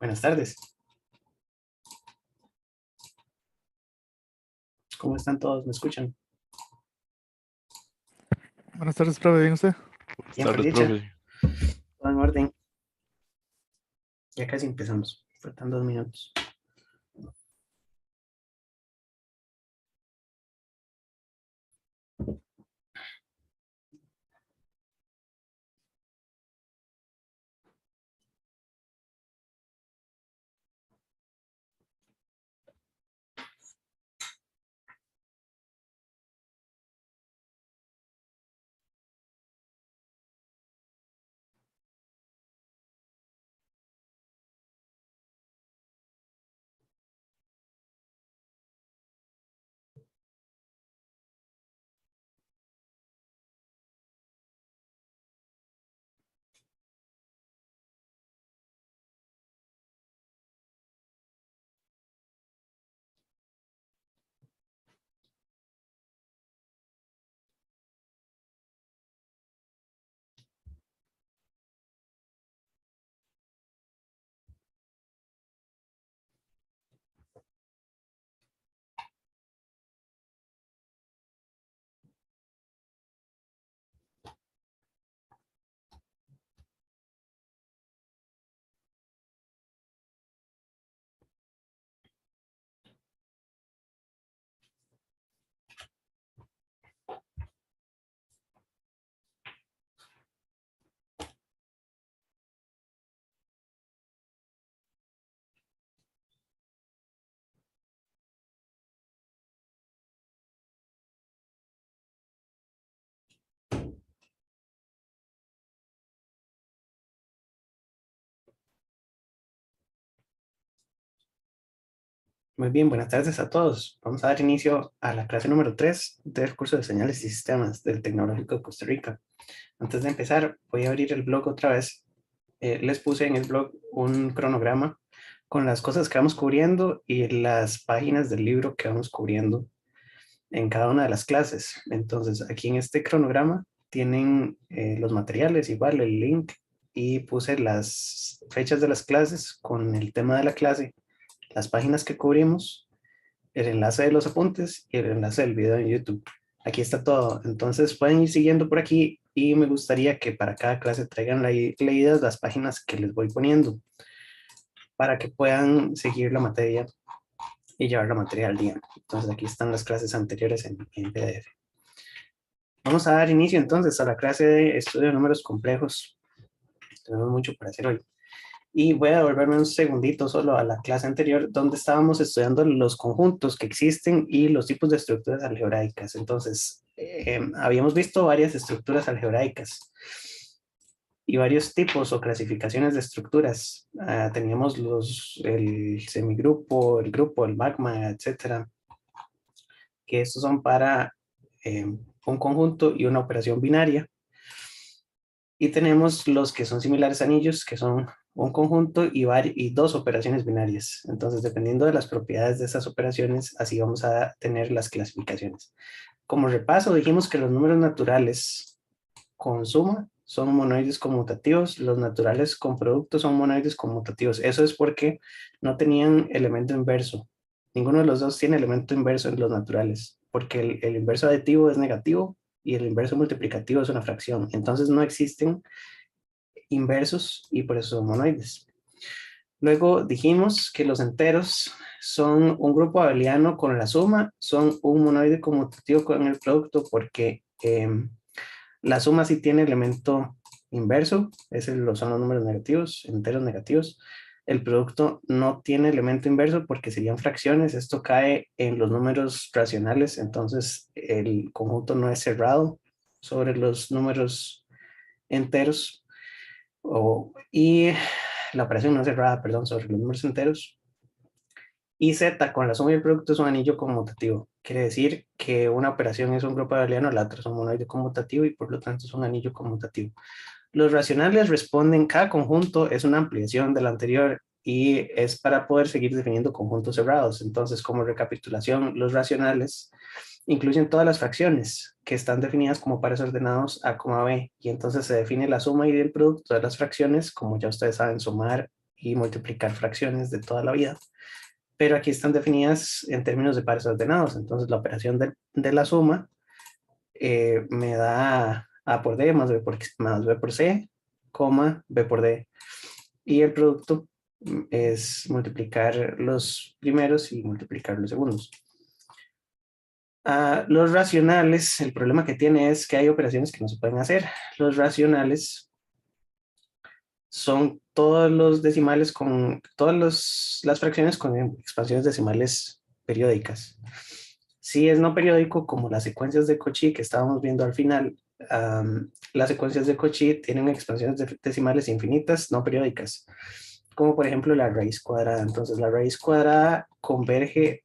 Buenas tardes. ¿Cómo están todos? ¿Me escuchan? Buenas tardes, profe, ¿bien usted? Buenas Bien, por tardes, dicha. profe. Todo en orden. Ya casi empezamos. Faltan 2 minutos. Muy bien, buenas tardes a todos. Vamos a dar inicio a la clase número 3 del curso de señales y sistemas del Tecnológico de Costa Rica. Antes de empezar, voy a abrir el blog otra vez. Les puse en el blog un cronograma con las cosas que vamos cubriendo y las páginas del libro que vamos cubriendo en cada una de las clases. Entonces, aquí en este cronograma tienen los materiales, igual el link, y puse las fechas de las clases con el tema de la clase, las páginas que cubrimos, el enlace de los apuntes y el enlace del video en YouTube. Aquí está todo. Entonces pueden ir siguiendo por aquí y me gustaría que para cada clase traigan leídas las páginas que les voy poniendo para que puedan seguir la materia y llevar la materia al día. Entonces aquí están las clases anteriores en PDF. Vamos a dar inicio entonces a la clase de estudio de números complejos. Tenemos mucho para hacer hoy. Y voy a devolverme un segundito solo a la clase anterior donde estábamos estudiando los conjuntos que existen y los tipos de estructuras algebraicas. Entonces, habíamos visto varias estructuras algebraicas y varios tipos o clasificaciones de estructuras. Teníamos el semigrupo, el grupo, el magma, etcétera, que estos son para un conjunto y una operación binaria. Y tenemos los que son similares a anillos, que son un conjunto y dos operaciones binarias. Entonces, dependiendo de las propiedades de esas operaciones, así vamos a tener las clasificaciones. Como repaso, dijimos que los números naturales con suma son monoides conmutativos, los naturales con producto son monoides conmutativos. Eso es porque no tenían elemento inverso. Ninguno de los dos tiene elemento inverso en los naturales, porque el inverso aditivo es negativo y el inverso multiplicativo es una fracción. Entonces no existen inversos y por eso son monoides. Luego dijimos que los enteros son un grupo abeliano con la suma, son un monoide conmutativo con el producto porque la suma sí tiene elemento inverso, son los números negativos, enteros negativos. El producto no tiene elemento inverso porque serían fracciones, esto cae en los números racionales, entonces el conjunto no es cerrado sobre los números enteros y la operación no es cerrada, perdón, sobre los números enteros. Y Z con la suma y el producto es un anillo conmutativo. Quiere decir que una operación es un grupo abeliano, la otra es un monoide conmutativo y por lo tanto es un anillo conmutativo. Los racionales responden, cada conjunto es una ampliación del anterior y es para poder seguir definiendo conjuntos cerrados. Entonces, como recapitulación, los racionales incluyen todas las fracciones que están definidas como pares ordenados A, B, y entonces se define la suma y el producto de las fracciones, como ya ustedes saben, sumar y multiplicar fracciones de toda la vida, pero aquí están definidas en términos de pares ordenados. Entonces la operación de la suma me da A por D más B por C, coma B por D. Y el producto es multiplicar los primeros y multiplicar los segundos. Los racionales, el problema que tiene es que hay operaciones que no se pueden hacer. Los racionales son todos los decimales con todas las fracciones con expansiones decimales periódicas. Si es no periódico, como las secuencias de Cauchy que estábamos viendo al final, las secuencias de Cauchy tienen expansiones decimales infinitas no periódicas, como por ejemplo la raíz cuadrada. Entonces la raíz cuadrada converge,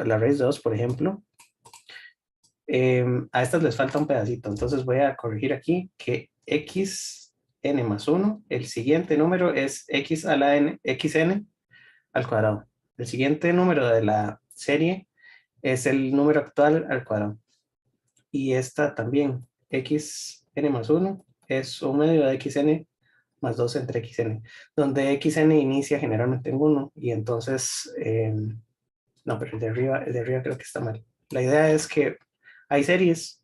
la raíz de 2, por ejemplo, a estas les falta un pedacito, entonces voy a corregir aquí que xn más 1, el siguiente número es x a la n, xn al cuadrado. El siguiente número de la serie es el número actual al cuadrado. Y esta también, xn más 1, es un medio de xn más 2 entre xn, donde xn inicia generalmente en 1, y entonces, no, pero el de arriba creo que está mal. La idea es que hay series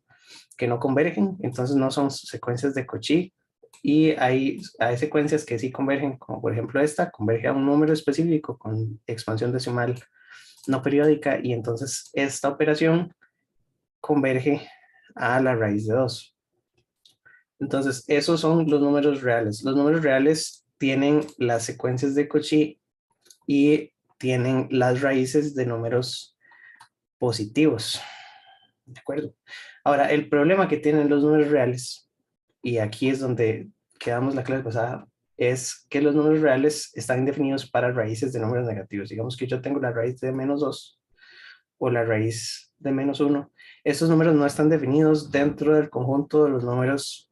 que no convergen, entonces no son secuencias de Cauchy, y hay secuencias que sí convergen, como por ejemplo esta, converge a un número específico con expansión decimal no periódica, y entonces esta operación converge a la raíz de 2. Entonces, esos son los números reales. Los números reales tienen las secuencias de Cauchy y tienen las raíces de números positivos. ¿De acuerdo? Ahora, el problema que tienen los números reales, y aquí es donde quedamos la clase pasada, es que los números reales están definidos para raíces de números negativos. Digamos que yo tengo la raíz de menos 2 o la raíz de menos 1. Estos números no están definidos dentro del conjunto de los números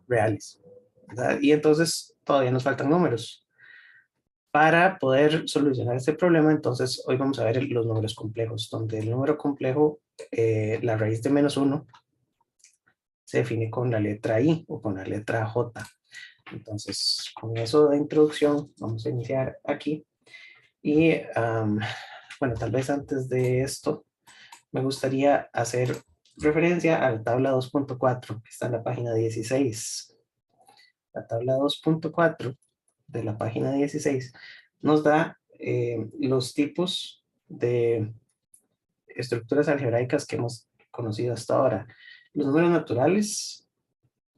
reales, ¿verdad? Y entonces todavía nos faltan números. Para poder solucionar este problema, entonces hoy vamos a ver los números complejos, donde el número complejo, la raíz de menos 1, se define con la letra I o con la letra J. Entonces, con eso de introducción, vamos a iniciar aquí. Y bueno, tal vez antes de esto, me gustaría hacer referencia a la tabla 2.4, que está en la página 16. La tabla 2.4 de la página 16 nos da los tipos de estructuras algebraicas que hemos conocido hasta ahora. Los números naturales,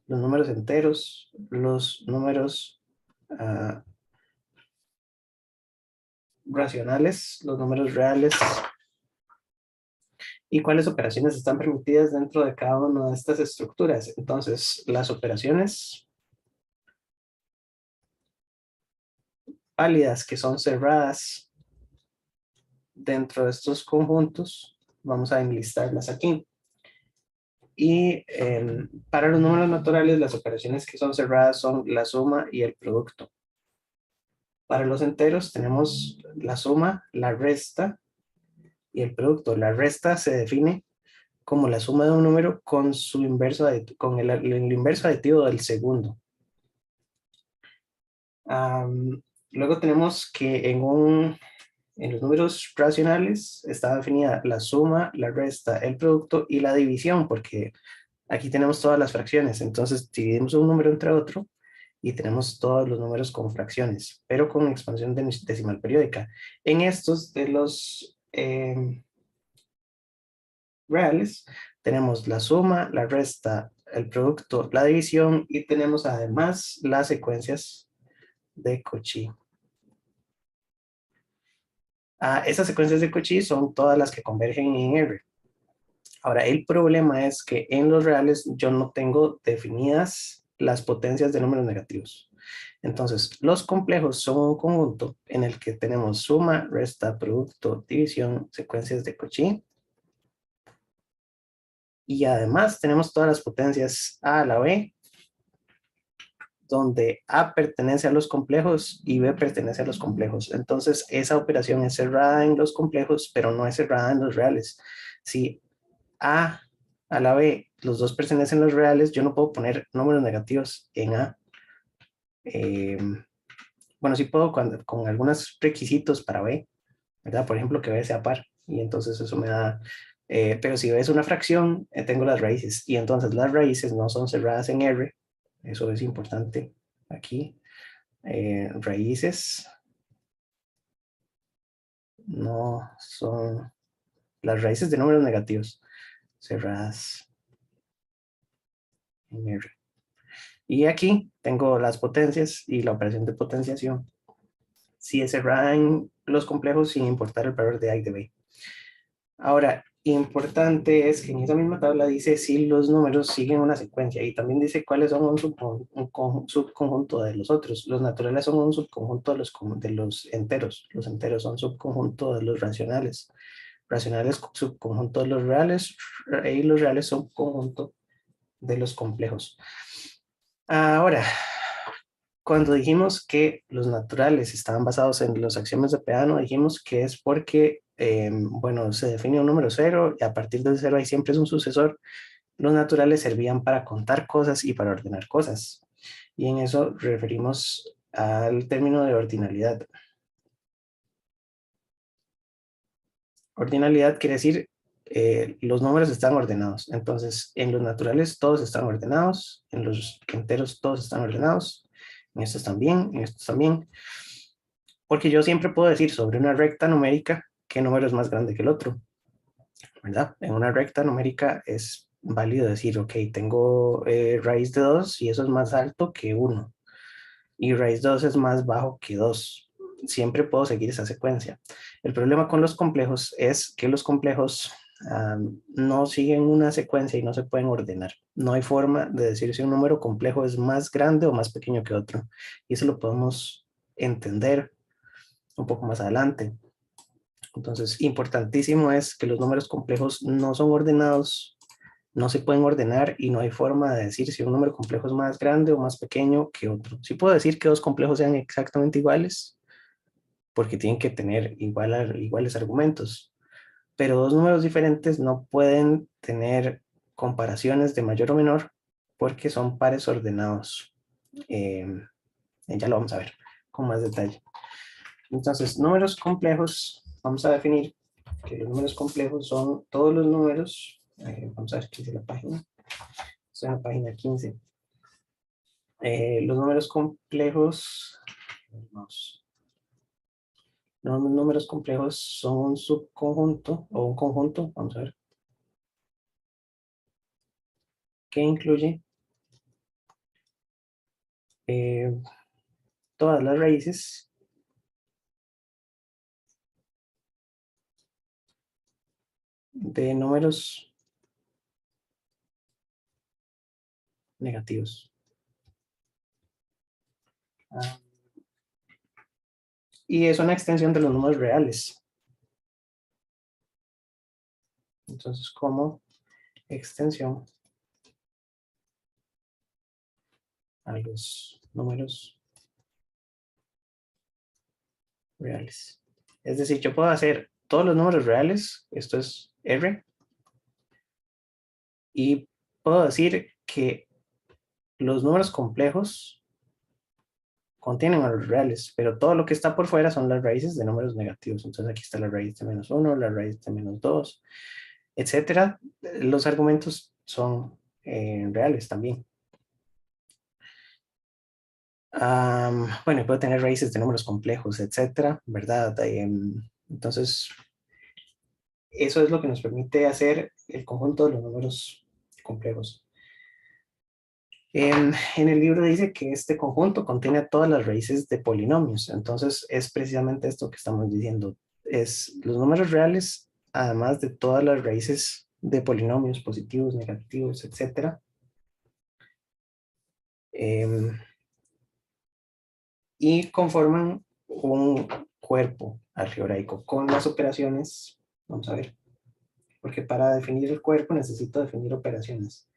los números enteros, los números racionales, los números reales, y cuáles operaciones están permitidas dentro de cada una de estas estructuras. Entonces, las operaciones válidas que son cerradas dentro de estos conjuntos, vamos a enlistarlas aquí. Y para los números naturales, las operaciones que son cerradas son la suma y el producto. Para los enteros tenemos la suma, la resta y el producto. La resta se define como la suma de un número con su inverso, con el inverso aditivo del segundo. Luego tenemos que en los números racionales está definida la suma, la resta, el producto y la división, porque aquí tenemos todas las fracciones. Entonces dividimos un número entre otro y tenemos todos los números con fracciones, pero con expansión decimal periódica. En estos de los reales tenemos la suma, la resta, el producto, la división, y tenemos además las secuencias de Cauchy. Estas secuencias de Cauchy son todas las que convergen en R. Ahora, el problema es que en los reales yo no tengo definidas las potencias de números negativos. Entonces, los complejos son un conjunto en el que tenemos suma, resta, producto, división, secuencias de Cauchy. Y además tenemos todas las potencias A a la B, donde A pertenece a los complejos y B pertenece a los complejos. Entonces, esa operación es cerrada en los complejos, pero no es cerrada en los reales. Si A a la B, los dos pertenecen a los reales, yo no puedo poner números negativos en A. bueno, sí puedo con algunos requisitos para B, ¿verdad? Por ejemplo, que B sea par, y entonces eso me da, pero si B es una fracción, tengo las raíces, y entonces las raíces no son cerradas en R, eso es importante aquí. Raíces no son las raíces de números negativos cerradas en R. Y aquí tengo las potencias y la operación de potenciación. Si es cerrada en los complejos sin importar el valor de A y de B. Ahora, importante es que en esa misma tabla dice si los números siguen una secuencia y también dice cuáles son un subconjunto de los otros. Los naturales son un subconjunto de los enteros. Los enteros son subconjunto de los racionales. Racionales subconjunto de los reales y los reales son conjunto de los complejos. Ahora, cuando dijimos que los naturales estaban basados en los axiomas de Peano, dijimos que es porque, bueno, se define un número cero y a partir del cero ahí siempre es un sucesor. Los naturales servían para contar cosas y para ordenar cosas. Y en eso referimos al término de ordinalidad. Ordinalidad quiere decir los números están ordenados. Entonces, en los naturales todos están ordenados, en los enteros todos están ordenados, en estos también, en estos también. Porque yo siempre puedo decir sobre una recta numérica qué número es más grande que el otro, ¿verdad? En una recta numérica es válido decir, ok, tengo raíz de 2 y eso es más alto que 1. Y raíz de 2 es más bajo que 2. Siempre puedo seguir esa secuencia. El problema con los complejos es que los complejos no siguen una secuencia y no se pueden ordenar. No hay forma de decir si un número complejo es más grande o más pequeño que otro. Y eso lo podemos entender un poco más adelante. Entonces, importantísimo es que los números complejos no son ordenados, no se pueden ordenar y no hay forma de decir si un número complejo es más grande o más pequeño que otro. Sí puedo decir que dos complejos sean exactamente iguales, porque tienen que tener iguales argumentos, pero dos números diferentes no pueden tener comparaciones de mayor o menor porque son pares ordenados. Eh, ya lo vamos a ver con más detalle. Entonces, números complejos, vamos a definir que los números complejos son todos los números, vamos a ver qué dice la página, es en la página 15. Los números complejos, los números complejos son un subconjunto o un conjunto, vamos a ver, que incluye eh, todas las raíces de números negativos. Ah, y es una extensión de los números reales. Entonces, como extensión a los números reales. Es decir, yo puedo hacer todos los números reales, esto es R, y puedo decir que los números complejos contienen a los reales, pero todo lo que está por fuera son las raíces de números negativos. Entonces aquí está la raíz de -1, la raíz de -2, etcétera. Los argumentos son reales también. Bueno, puedo tener raíces de números complejos, etcétera, ¿verdad? Entonces, eso es lo que nos permite hacer el conjunto de los números complejos. En el libro dice que este conjunto contiene todas las raíces de polinomios. Entonces, es precisamente esto que estamos diciendo. Es los números reales, además de todas las raíces de polinomios positivos, negativos, etcétera. Y conforman un cuerpo algebraico con las operaciones. Vamos a ver, porque para definir el cuerpo necesito definir operaciones.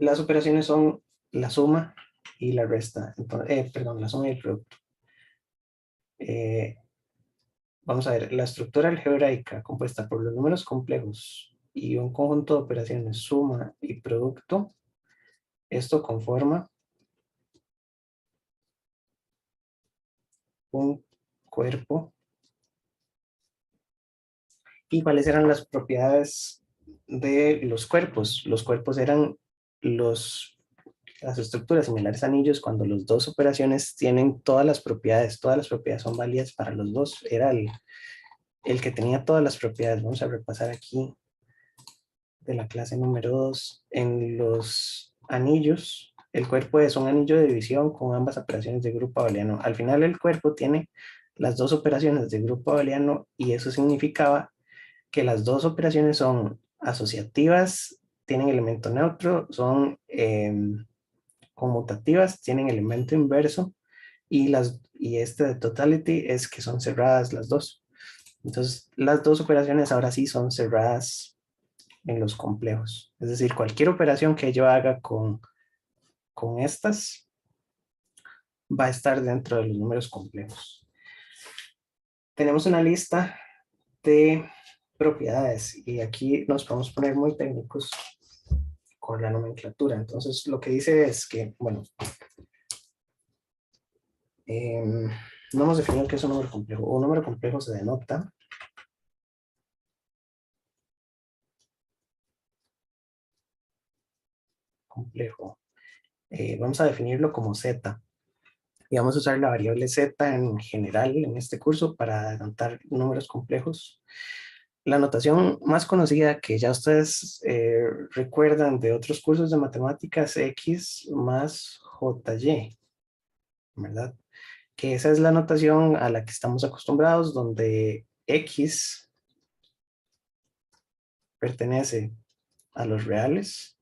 Las operaciones son la suma y la resta. Entonces, perdón, la suma y el producto. Vamos a ver, la estructura algebraica compuesta por los números complejos y un conjunto de operaciones suma y producto, esto conforma un cuerpo. ¿Y cuáles eran las propiedades de los cuerpos? Los cuerpos eran las estructuras similares a anillos cuando las dos operaciones tienen todas las propiedades son válidas para los dos. Era el que tenía todas las propiedades. Vamos a repasar aquí de la clase número 2. En los anillos, el cuerpo es un anillo de división con ambas operaciones de grupo abeliano. Al final el cuerpo tiene las dos operaciones de grupo abeliano y eso significaba que las dos operaciones son asociativas, tienen elemento neutro, son conmutativas, tienen elemento inverso y este de totality es que son cerradas las dos. Entonces, las dos operaciones ahora sí son cerradas en los complejos. Es decir, cualquier operación que yo haga con estas va a estar dentro de los números complejos. Tenemos una lista de propiedades y aquí nos podemos poner muy técnicos con la nomenclatura. Entonces, lo que dice es que, bueno, no hemos definido qué es un número complejo. Un número complejo se denota complejo. Vamos a definirlo como z. Y vamos a usar la variable z en general en este curso para denotar números complejos. La notación más conocida que ya ustedes recuerdan de otros cursos de matemáticas, x más jy, ¿verdad? Que esa es la notación a la que estamos acostumbrados, donde x pertenece a los reales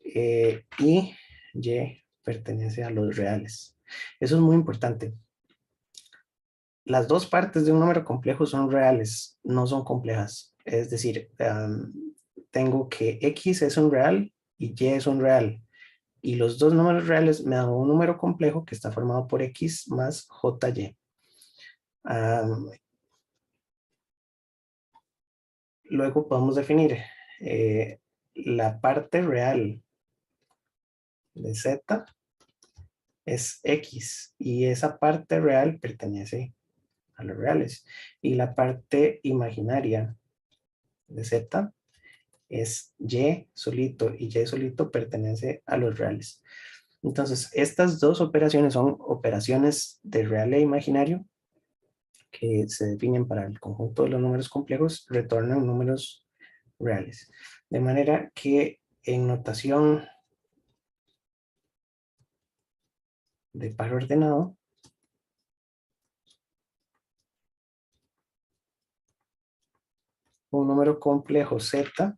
y y pertenece a los reales. Eso es muy importante. Las dos partes de un número complejo son reales, no son complejas. Es decir, tengo que x es un real y y es un real. Y los dos números reales me dan un número complejo que está formado por x más jy. Luego podemos definir la parte real de z es x y esa parte real pertenece a los reales. Y la parte imaginaria de z es y solito y y solito pertenece a los reales. Entonces, estas dos operaciones son operaciones de real e imaginario que se definen para el conjunto de los números complejos, retornan números reales. De manera que en notación de par ordenado, un número complejo z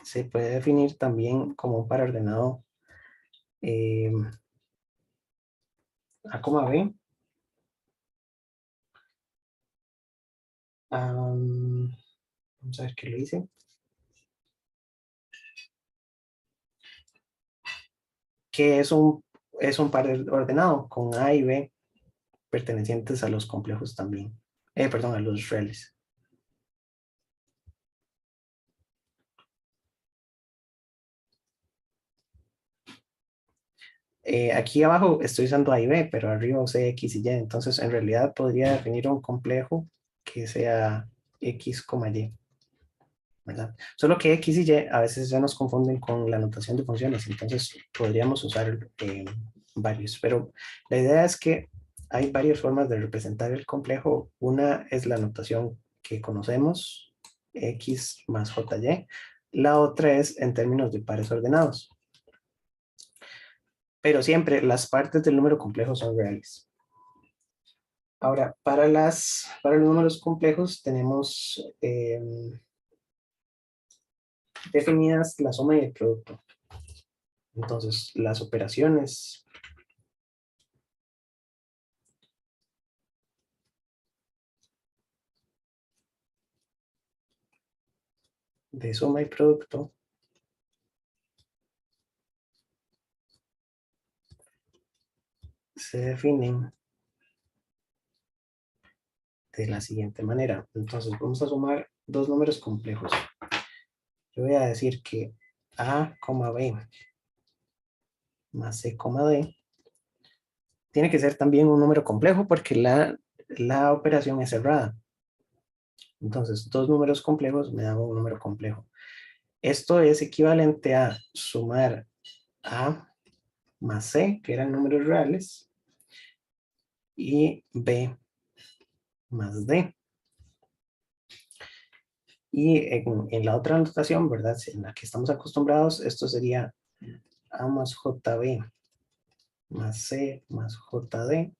se puede definir también como un par ordenado a, b. Vamos a ver qué lo hice. Que es un par ordenado con A y B pertenecientes a los complejos también. Perdón, a los reales. Aquí abajo estoy usando A y B, pero arriba usé X y Y. Entonces, en realidad podría definir un complejo que sea X, Y. ¿Verdad? Solo que X y Y a veces ya nos confunden con la notación de funciones. Entonces, podríamos usar varios. Pero la idea es que hay varias formas de representar el complejo. Una es la notación que conocemos, X más jy. La otra es en términos de pares ordenados. Pero siempre las partes del número complejo son reales. Ahora, para los números complejos tenemos definidas la suma y el producto. Entonces, las operaciones de suma y producto se definen de la siguiente manera. Entonces, vamos a sumar dos números complejos. Yo voy a decir que A, B más C, D tiene que ser también un número complejo porque la operación es cerrada. Entonces, dos números complejos me dan un número complejo. Esto es equivalente a sumar A más C, que eran números reales, y B más D. Y en la otra notación, ¿verdad? En la que estamos acostumbrados, esto sería A más JB más C más JD.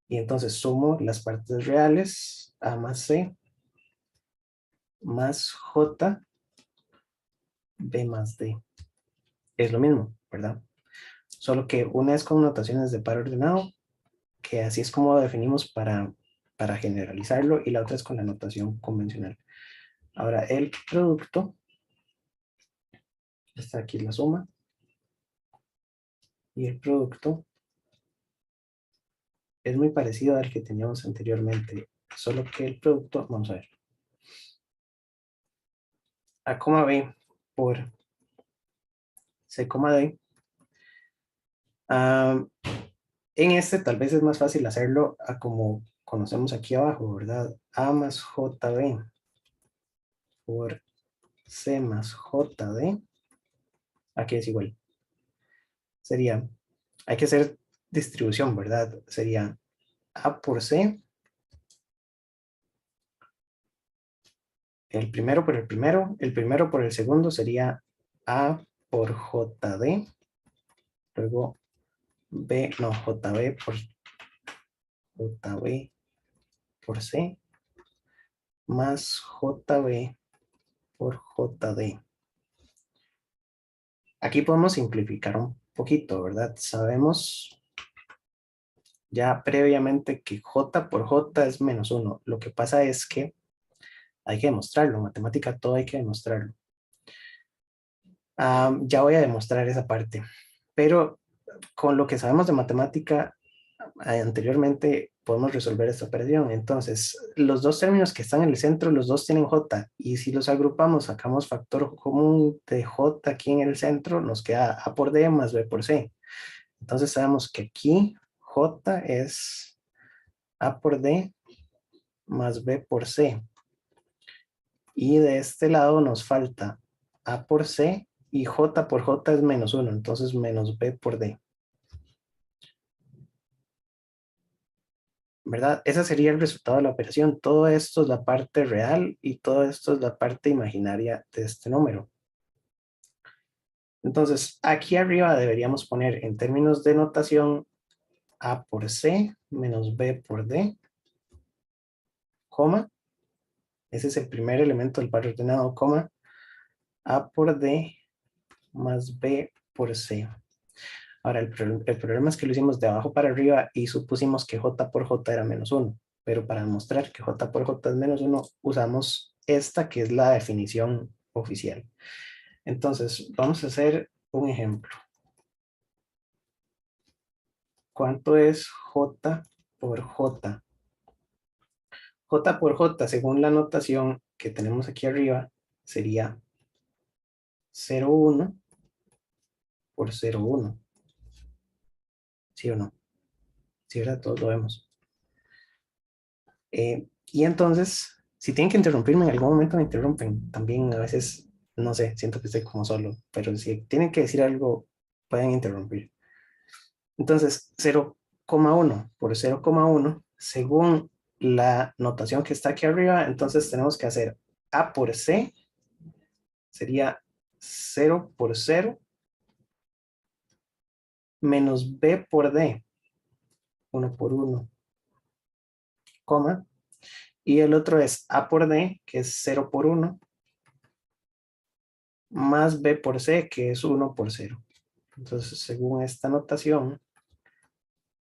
Y entonces sumo las partes reales, A más C más J, B más D. Es lo mismo, ¿verdad? Solo que una es con notaciones de par ordenado, que así es como definimos para generalizarlo, y la otra es con la notación convencional. Ahora, el producto, está aquí la suma, y el producto es muy parecido al que teníamos anteriormente, solo que el producto, vamos a ver, A, B por C, D. En este tal vez es más fácil hacerlo a como conocemos aquí abajo, ¿verdad? A más JB por C más JD. Aquí es igual. Sería, hay que hacer distribución, ¿verdad? Sería A por C. El primero por el primero por el segundo sería A por JD. Luego JB por C más JB por JD. Aquí podemos simplificar un poquito, ¿verdad? Sabemos ya previamente que J por J es menos 1. Lo que pasa es que hay que demostrarlo. En matemática todo hay que demostrarlo. Ya voy a demostrar esa parte. Pero con lo que sabemos de matemática anteriormente podemos resolver esta operación. Entonces, los dos términos que están en el centro, los dos tienen J. Y si los agrupamos, sacamos factor común de J aquí en el centro, nos queda A por D más B por C. Entonces sabemos que aquí J es A por D más B por C. Y de este lado nos falta A por C y J por J es menos 1, entonces menos B por D. ¿Verdad? Ese sería el resultado de la operación. Todo esto es la parte real y todo esto es la parte imaginaria de este número. Entonces, aquí arriba deberíamos poner en términos de notación A por C menos B por D, coma. Ese es el primer elemento del par ordenado, coma. A por D más B por C. Ahora, el problema es que lo hicimos de abajo para arriba y supusimos que J por J era menos 1. Pero para demostrar que J por J es menos 1, usamos esta que es la definición oficial. Entonces, vamos a hacer un ejemplo. ¿Cuánto es J por J? J por J, según la notación que tenemos aquí arriba, sería 0,1 por 0,1. ¿Sí o no? Sí, ¿verdad? Todos lo vemos. Y entonces, si tienen que interrumpirme en algún momento, me interrumpen. También a veces, no sé, siento que estoy como solo, pero si tienen que decir algo, pueden interrumpir. Entonces, 0,1 por 0,1, según la notación que está aquí arriba, entonces tenemos que hacer A por C, sería 0 por 0, menos B por D, 1 por 1, coma, y el otro es A por D, que es 0 por 1, más B por C, que es 1 por 0. Entonces, según esta notación,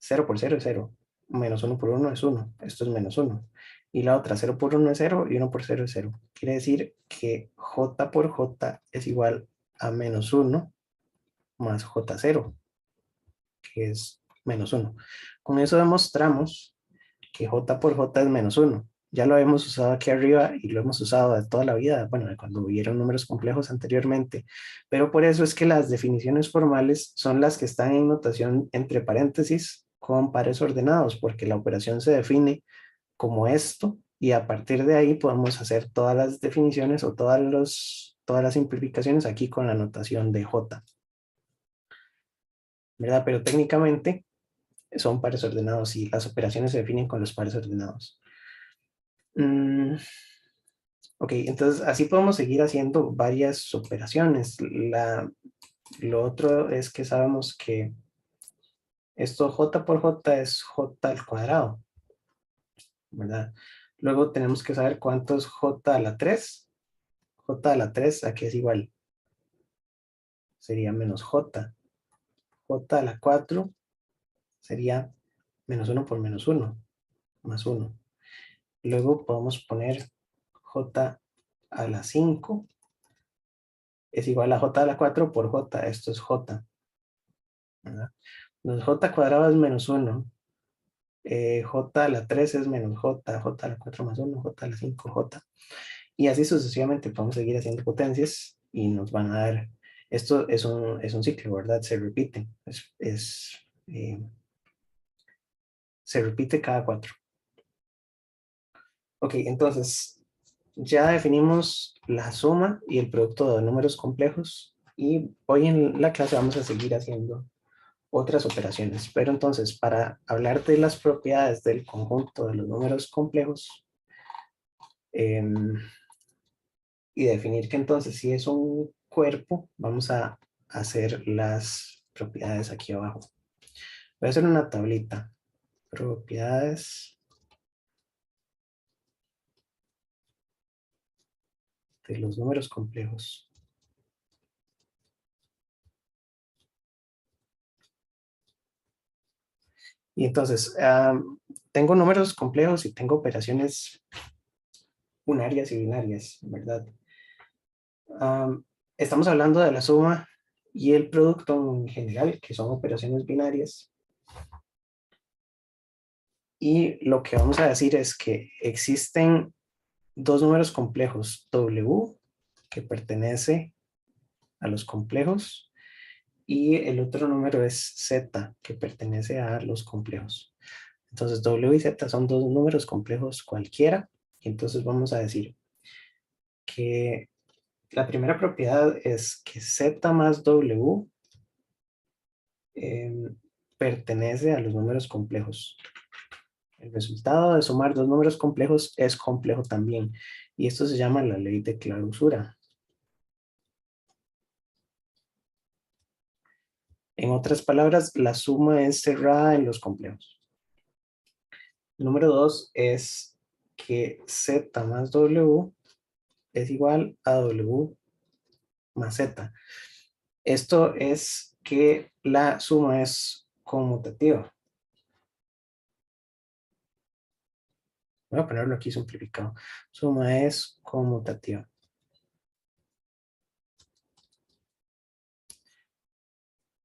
0 por 0 es 0, menos 1 por 1 es 1, esto es menos 1. Y la otra, 0 por 1 es 0 y 1 por 0 es 0. Quiere decir que J por J es igual a menos 1 más J0, que es menos 1. Con eso demostramos que J por J es menos 1. Ya lo hemos usado aquí arriba y lo hemos usado de toda la vida, bueno, de cuando hubieron números complejos anteriormente, pero por eso es que las definiciones formales son las que están en notación entre paréntesis con pares ordenados, porque la operación se define como esto y a partir de ahí podemos hacer todas las definiciones o todas las simplificaciones aquí con la notación de J, ¿verdad? Pero técnicamente son pares ordenados y las operaciones se definen con los pares ordenados. Ok, entonces así podemos seguir haciendo varias operaciones. Lo otro es que sabemos que esto j por j es j al cuadrado, ¿verdad? Luego tenemos que saber cuánto es j a la 3. J a la 3 aquí es igual, sería menos j. J a la 4 sería menos 1 por menos 1, más 1. Luego podemos poner j a la 5 es igual a j a la 4 por j, esto es j, ¿verdad? Entonces j cuadrado es menos 1, j a la 3 es menos j a la 4 más 1, j a la 5, j. Y así sucesivamente podemos seguir haciendo potencias y nos van a dar, esto es un ciclo, ¿verdad? Se repite, se repite cada 4. Ok, entonces ya definimos la suma y el producto de números complejos y hoy en la clase vamos a seguir haciendo otras operaciones. Pero entonces, para hablar de las propiedades del conjunto de los números complejos eh, y definir que entonces si es un cuerpo, vamos a hacer las propiedades aquí abajo. Voy a hacer una tablita. Propiedades de los números complejos. Y entonces, tengo números complejos y tengo operaciones unarias y binarias, ¿verdad? Estamos hablando de la suma y el producto en general, que son operaciones binarias. Y lo que vamos a decir es que existen dos números complejos, W, que pertenece a los complejos, y el otro número es Z, que pertenece a los complejos. Entonces, W y Z son dos números complejos cualquiera, y entonces vamos a decir que la primera propiedad es que Z más W pertenece a los números complejos. El resultado de sumar dos números complejos es complejo también. Y esto se llama la ley de clausura. En otras palabras, la suma es cerrada en los complejos. Número 2 es que Z más W es igual a W más Z. Esto es que la suma es conmutativa. Voy a ponerlo aquí simplificado. Suma es conmutativa.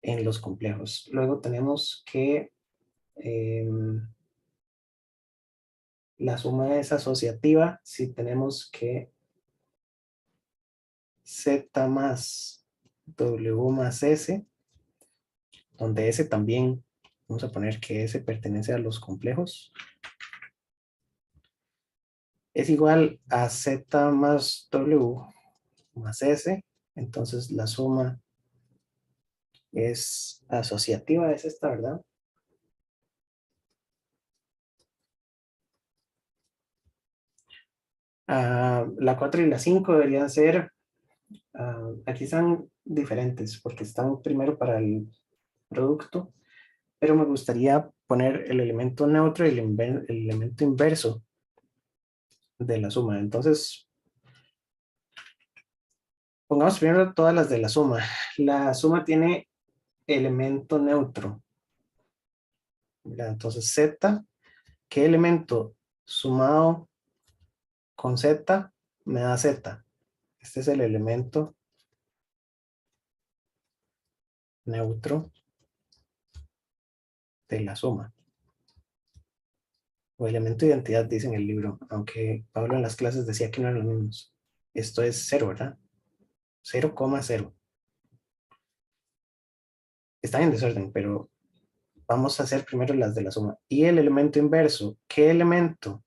En los complejos. Luego tenemos que la suma es asociativa si tenemos que Z más W más S, donde S también, vamos a poner que S pertenece a los complejos, es igual a Z más W más S, entonces la suma es asociativa, es esta, ¿verdad? La 4 y la 5 deberían ser, aquí están diferentes porque están primero para el producto, pero me gustaría poner el elemento neutro y el elemento inverso de la suma. Entonces, pongamos primero todas las de la suma. La suma tiene elemento neutro. Mira, entonces, Z, ¿qué elemento sumado con Z me da Z? Este es el elemento neutro de la suma. o elemento de identidad, dice en el libro, aunque Pablo en las clases decía que no eran los mismos. Esto es 0, ¿verdad? 0,0. Están en desorden, pero vamos a hacer primero las de la suma. Y el elemento inverso, ¿qué elemento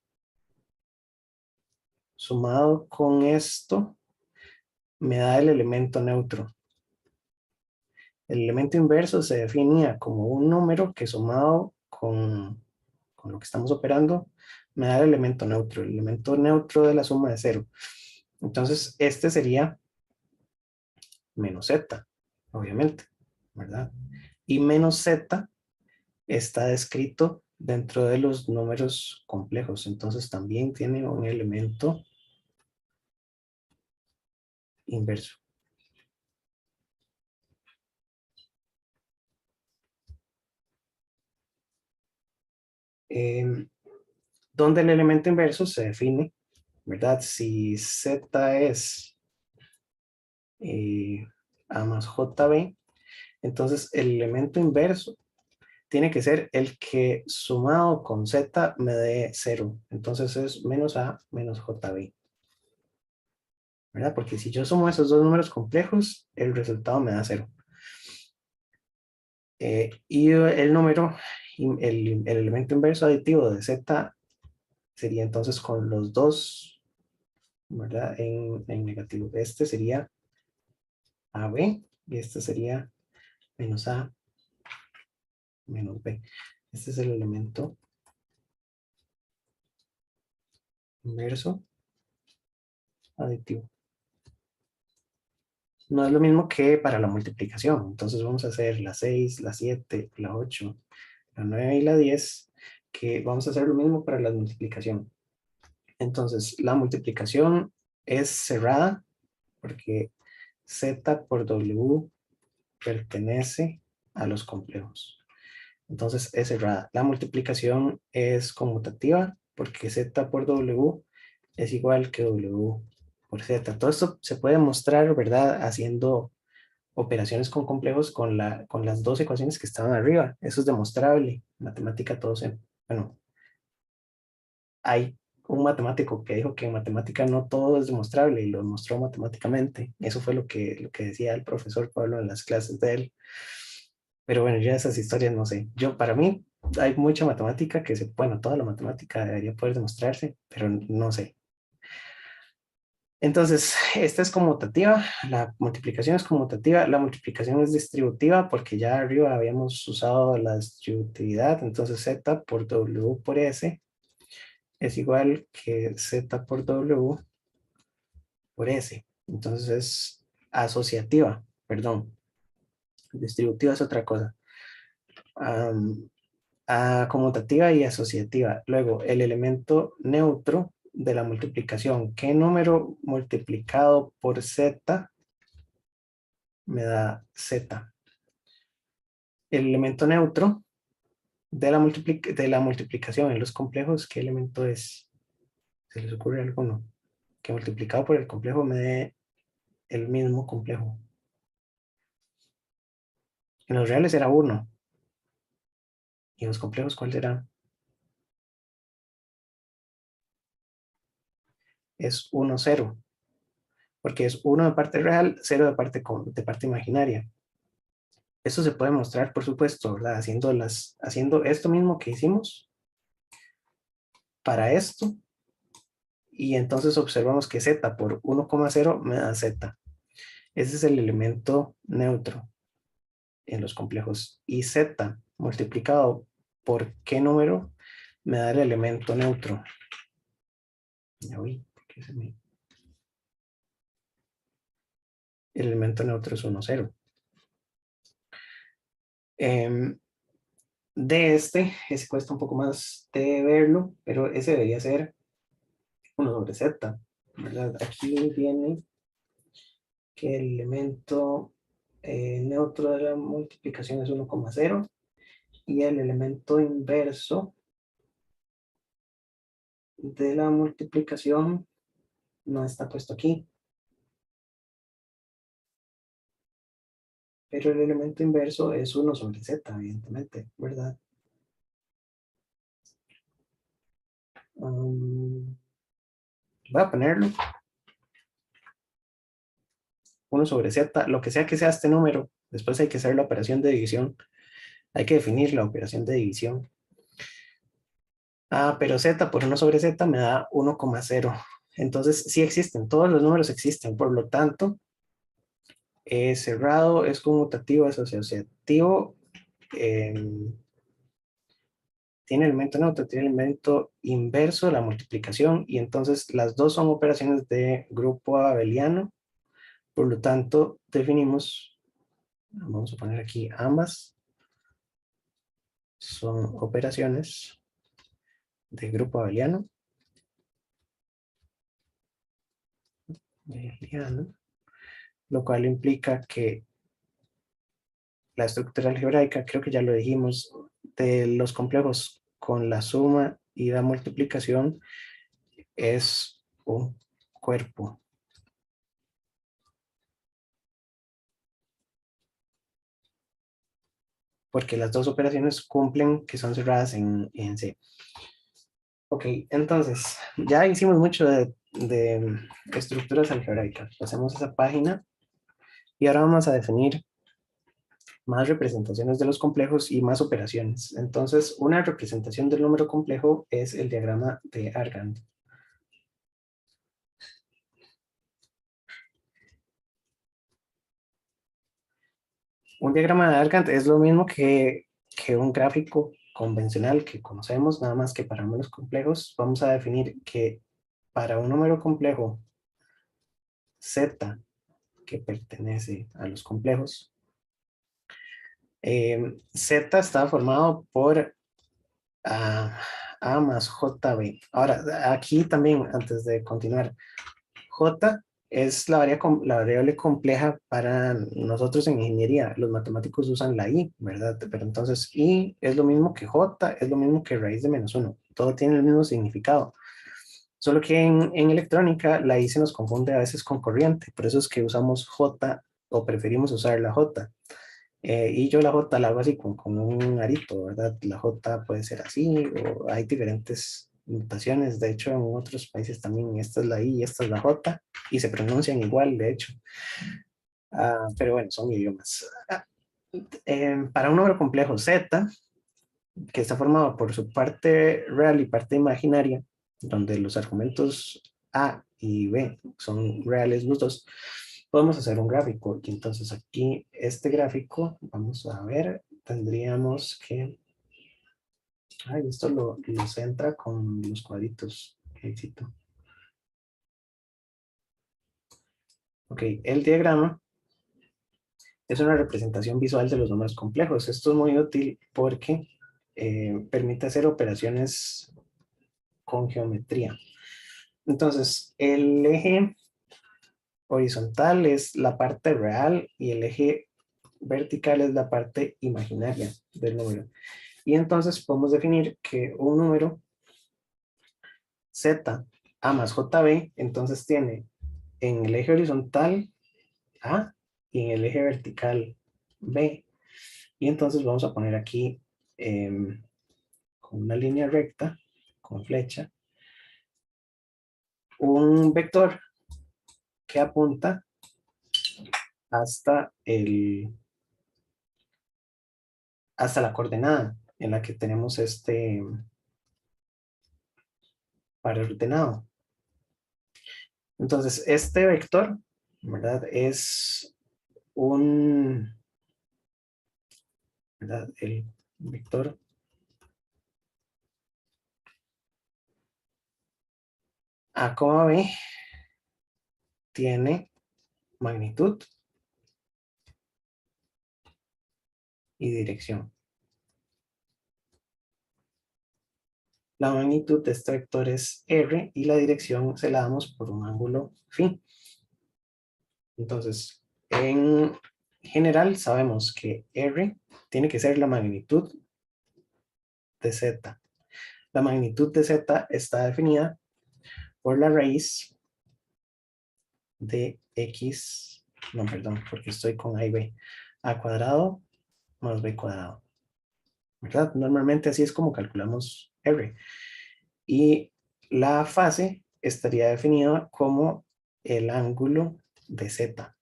sumado con esto me da el elemento neutro? El elemento inverso se definía como un número que sumado con lo que estamos operando me da el elemento neutro. El elemento neutro de la suma es 0. Entonces, este sería menos z, obviamente, ¿verdad? Y menos z está descrito dentro de los números complejos. Entonces, también tiene un elemento inverso. Donde el elemento inverso se define, ¿verdad? Si z es a más jb, entonces el elemento inverso tiene que ser el que sumado con z me dé 0. Entonces es menos a menos jb, ¿verdad? Porque si yo sumo esos dos números complejos, el resultado me da 0. Y el número, el elemento inverso aditivo de z sería entonces con los dos, ¿verdad? En negativo. Este sería AB y este sería menos A menos B. Este es el elemento inverso aditivo. No es lo mismo que para la multiplicación. Entonces vamos a hacer la 6, la 7, la 8, la 9 y la 10, que vamos a hacer lo mismo para la multiplicación. Entonces la multiplicación es cerrada porque Z por W pertenece a los complejos. Entonces es cerrada. La multiplicación es conmutativa porque Z por W es igual que W por Z. Todo esto se puede mostrar, ¿verdad? Haciendo operaciones con complejos con las dos ecuaciones que estaban arriba. Eso es demostrable. Matemática todo se... Bueno, hay un matemático que dijo que en matemática no todo es demostrable y lo demostró matemáticamente. Eso fue lo que decía el profesor Pablo en las clases de él. Pero bueno, ya esas historias no sé. Yo, para mí, hay mucha matemática que se, bueno, toda la matemática debería poder demostrarse, pero no sé. Entonces, esta es conmutativa, la multiplicación es conmutativa, la multiplicación es distributiva porque ya arriba habíamos usado la distributividad, entonces z por w por s es igual que z por w por s. Entonces es asociativa, perdón, distributiva es otra cosa. Conmutativa y asociativa. Luego, el elemento neutro de la multiplicación. ¿Qué número multiplicado por z me da z? El elemento neutro de la multiplicación en los complejos, ¿qué elemento es? ¿Se les ocurre alguno? Que multiplicado por el complejo me dé el mismo complejo. En los reales era 1. ¿Y en los complejos cuál será? Es 1, 0. Porque es 1 de parte real, 0 de parte imaginaria. Eso se puede mostrar, por supuesto, ¿verdad? Haciendo esto mismo que hicimos para esto. Y entonces observamos que z por 1,0 me da z. Ese es el elemento neutro en los complejos. Y z multiplicado por qué número me da el elemento neutro. Ya vi, ¿por qué el elemento neutro es 1, 0. De ese cuesta un poco más de verlo, pero ese debería ser 1 sobre z, ¿verdad? Aquí viene que el elemento neutro de la multiplicación es 1,0 y el elemento inverso de la multiplicación no está puesto aquí, pero el elemento inverso es 1 sobre z, evidentemente, ¿verdad? Voy a ponerlo 1 sobre z, lo que sea este número. Después hay que hacer la operación de división. Hay que definir la operación de división. Pero z por 1 sobre z me da 1,0. Entonces sí existen, todos los números existen. Por lo tanto, es cerrado, es conmutativo, es asociativo. Tiene elemento neutro, tiene elemento inverso, la multiplicación, y entonces las dos son operaciones de grupo abeliano. Por lo tanto, definimos, vamos a poner aquí ambas, son operaciones de grupo abeliano. Lo cual implica que la estructura algebraica, creo que ya lo dijimos, de los complejos con la suma y la multiplicación es un cuerpo. Porque las dos operaciones cumplen que son cerradas en C. Ok, entonces, ya hicimos mucho de estructuras algebraicas. Pasemos a esa página y ahora vamos a definir más representaciones de los complejos y más operaciones. Entonces, una representación del número complejo es el diagrama de Argand. Un diagrama de Argand es lo mismo que un gráfico convencional que conocemos, nada más que para números complejos vamos a definir que para un número complejo z que pertenece a los complejos, z está formado por A más JB. Ahora, aquí también, antes de continuar, J es la variable compleja para nosotros en ingeniería. Los matemáticos usan la I, ¿verdad? Pero entonces I es lo mismo que J, es lo mismo que raíz de -1. Todo tiene el mismo significado. Solo que en electrónica la I se nos confunde a veces con corriente. Por eso es que usamos J o preferimos usar la J. Y yo la J la hago así con un arito, ¿verdad? La J puede ser así, o hay diferentes notaciones. De hecho, en otros países también esta es la I y esta es la J, y se pronuncian igual, de hecho. Pero bueno, son idiomas. Para un número complejo Z, que está formado por su parte real y parte imaginaria, donde los argumentos A y B son reales los dos, podemos hacer un gráfico. Y entonces aquí este gráfico, vamos a ver, tendríamos que... esto lo centra con los cuadritos. Éxito. Ok, el diagrama es una representación visual de los números complejos. Esto es muy útil porque permite hacer operaciones con geometría. Entonces, el eje horizontal es la parte real y el eje vertical es la parte imaginaria del número. Y entonces podemos definir que un número z, a más jb, entonces tiene en el eje horizontal a y en el eje vertical b. Y entonces vamos a poner aquí con una línea recta, con flecha, un vector que apunta hasta hasta la coordenada en la que tenemos este par ordenado. Entonces, este vector, ¿verdad? Es ¿verdad? El vector A, B tiene magnitud y dirección. La magnitud de este vector es R y la dirección se la damos por un ángulo phi. Entonces, en general sabemos que R tiene que ser la magnitud de Z. La magnitud de Z está definida por la raíz de X, no, perdón, porque estoy con A y B. A cuadrado más B cuadrado. ¿Verdad? Normalmente así es como calculamos R. Y la fase estaría definida como el ángulo de Z.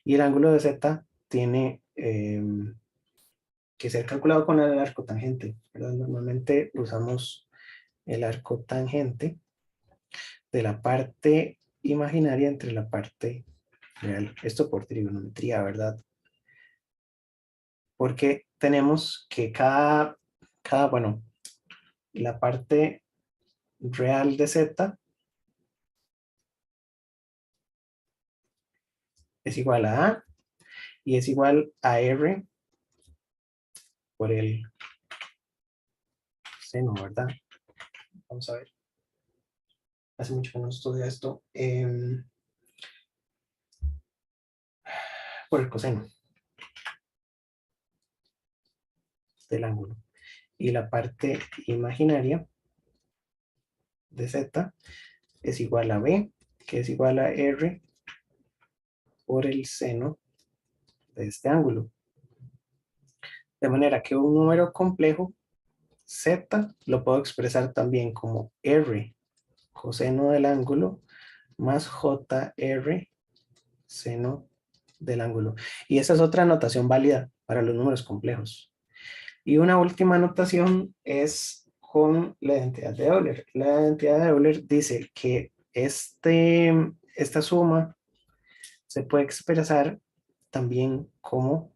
Y el ángulo de Z tiene que ser calculado con el arco tangente, ¿verdad? Normalmente usamos el arco tangente de la parte imaginaria entre la parte real. Esto por trigonometría, ¿verdad? Porque tenemos que bueno, la parte real de Z es igual a A y es igual a R por el seno, ¿verdad? Vamos a ver. Hace mucho que no estudio esto. Por el coseno del ángulo. Y la parte imaginaria de Z es igual a B, que es igual a R por el seno de este ángulo. De manera que un número complejo Z lo puedo expresar también como R coseno del ángulo más JR seno del ángulo. Y esa es otra notación válida para los números complejos. Y una última notación es con la identidad de Euler. La identidad de Euler dice que esta suma se puede expresar también como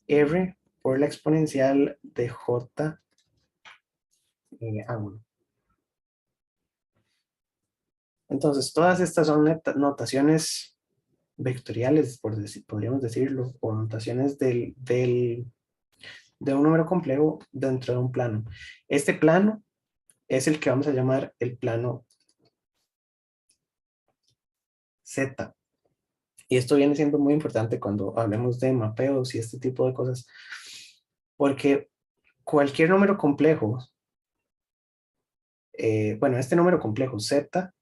R por la exponencial de J ángulo. Entonces, todas estas son notaciones vectoriales, podríamos decirlo, o notaciones de un número complejo dentro de un plano. Este plano es el que vamos a llamar el plano Z. Y esto viene siendo muy importante cuando hablemos de mapeos y este tipo de cosas, porque cualquier número complejo, bueno, este número complejo Z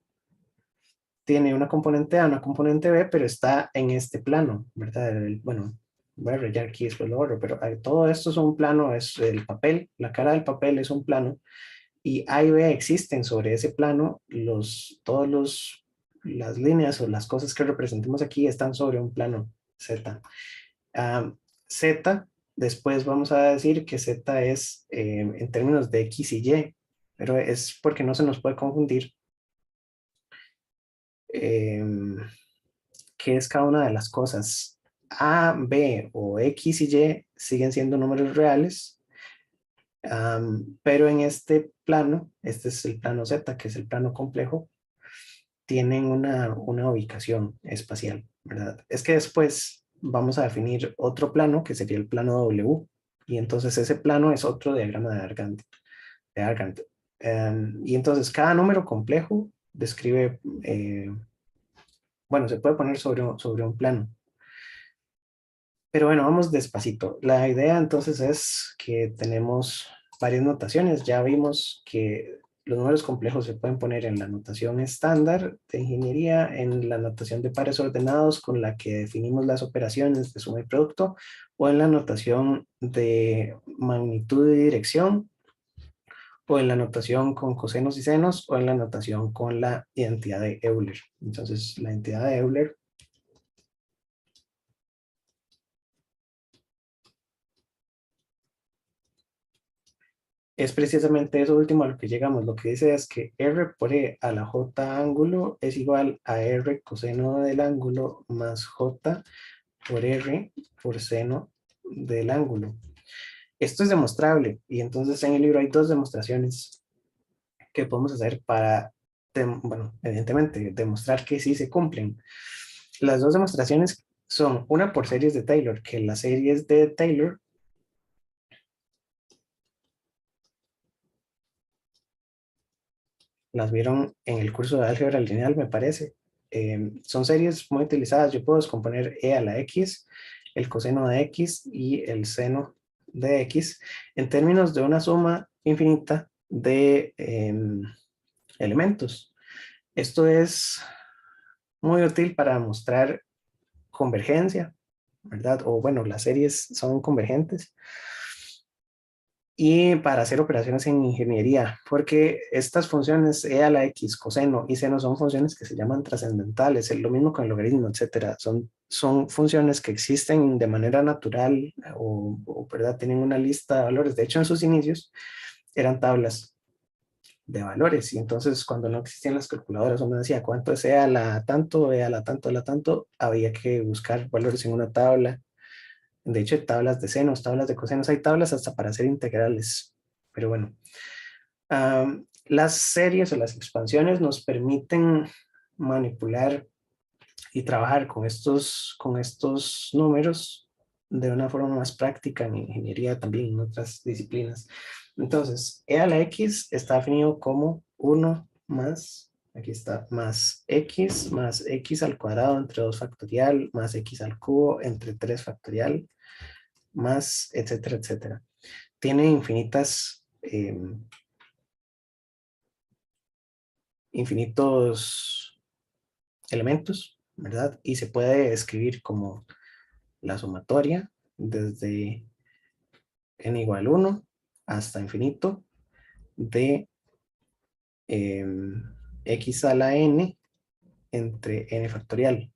tiene una componente A, una componente B, pero está en este plano, ¿verdad? Bueno, voy a rayar aquí, después lo borro, pero todo esto es un plano, es el papel, la cara del papel es un plano, y A y B existen sobre ese plano, las líneas o las cosas que representemos aquí están sobre un plano Z. Z, después vamos a decir que Z es en términos de X y Y, pero es porque no se nos puede confundir qué es cada una de las cosas. A, B o X y Y siguen siendo números reales, pero en este plano, este es el plano Z, que es el plano complejo, tienen una ubicación espacial, ¿verdad? Es que después vamos a definir otro plano, que sería el plano W, y entonces ese plano es otro diagrama de Argand. Y entonces cada número complejo describe, bueno, se puede poner sobre un plano. Pero bueno, vamos despacito. La idea entonces es que tenemos varias notaciones. Ya vimos que los números complejos se pueden poner en la notación estándar de ingeniería, en la notación de pares ordenados con la que definimos las operaciones de suma y producto, o en la notación de magnitud y dirección, o en la notación con cosenos y senos, o en la notación con la identidad de Euler. Entonces, la identidad de Euler es precisamente eso último a lo que llegamos. Lo que dice es que R por E a la J ángulo es igual a R coseno del ángulo más J por R por seno del ángulo. Esto es demostrable y entonces en el libro hay dos demostraciones que podemos hacer para, bueno, evidentemente, demostrar que sí se cumplen. Las dos demostraciones son una por series de Taylor, que las series de Taylor las vieron en el curso de álgebra lineal, me parece. Son series muy utilizadas. Yo puedo descomponer e a la x, el coseno de x y el seno de x en términos de una suma infinita de elementos. Esto es muy útil para mostrar convergencia, ¿verdad? O bueno, las series son convergentes. y para hacer operaciones en ingeniería, porque estas funciones e a la x, coseno y seno son funciones que se llaman trascendentales, es lo mismo con el logaritmo, etcétera. Son funciones que existen de manera natural ¿verdad? Tienen una lista de valores. De hecho, en sus inicios eran tablas de valores y entonces cuando no existían las calculadoras, uno decía cuánto es e a la tanto, e a la tanto, e a la tanto, había que buscar valores en una tabla. De hecho, hay tablas de senos, tablas de cosenos, hay tablas hasta para hacer integrales. Pero bueno, las series o las expansiones nos permiten manipular y trabajar con estos números de una forma más práctica en ingeniería, también en otras disciplinas. Entonces, e a la x está definido como 1 más, aquí está, más x al cuadrado entre 2 factorial, más x al cubo entre 3 factorial, más, etcétera, etcétera. Tiene infinitos elementos, ¿verdad? Y se puede escribir como la sumatoria desde n igual 1 hasta infinito de x a la n entre n factorial.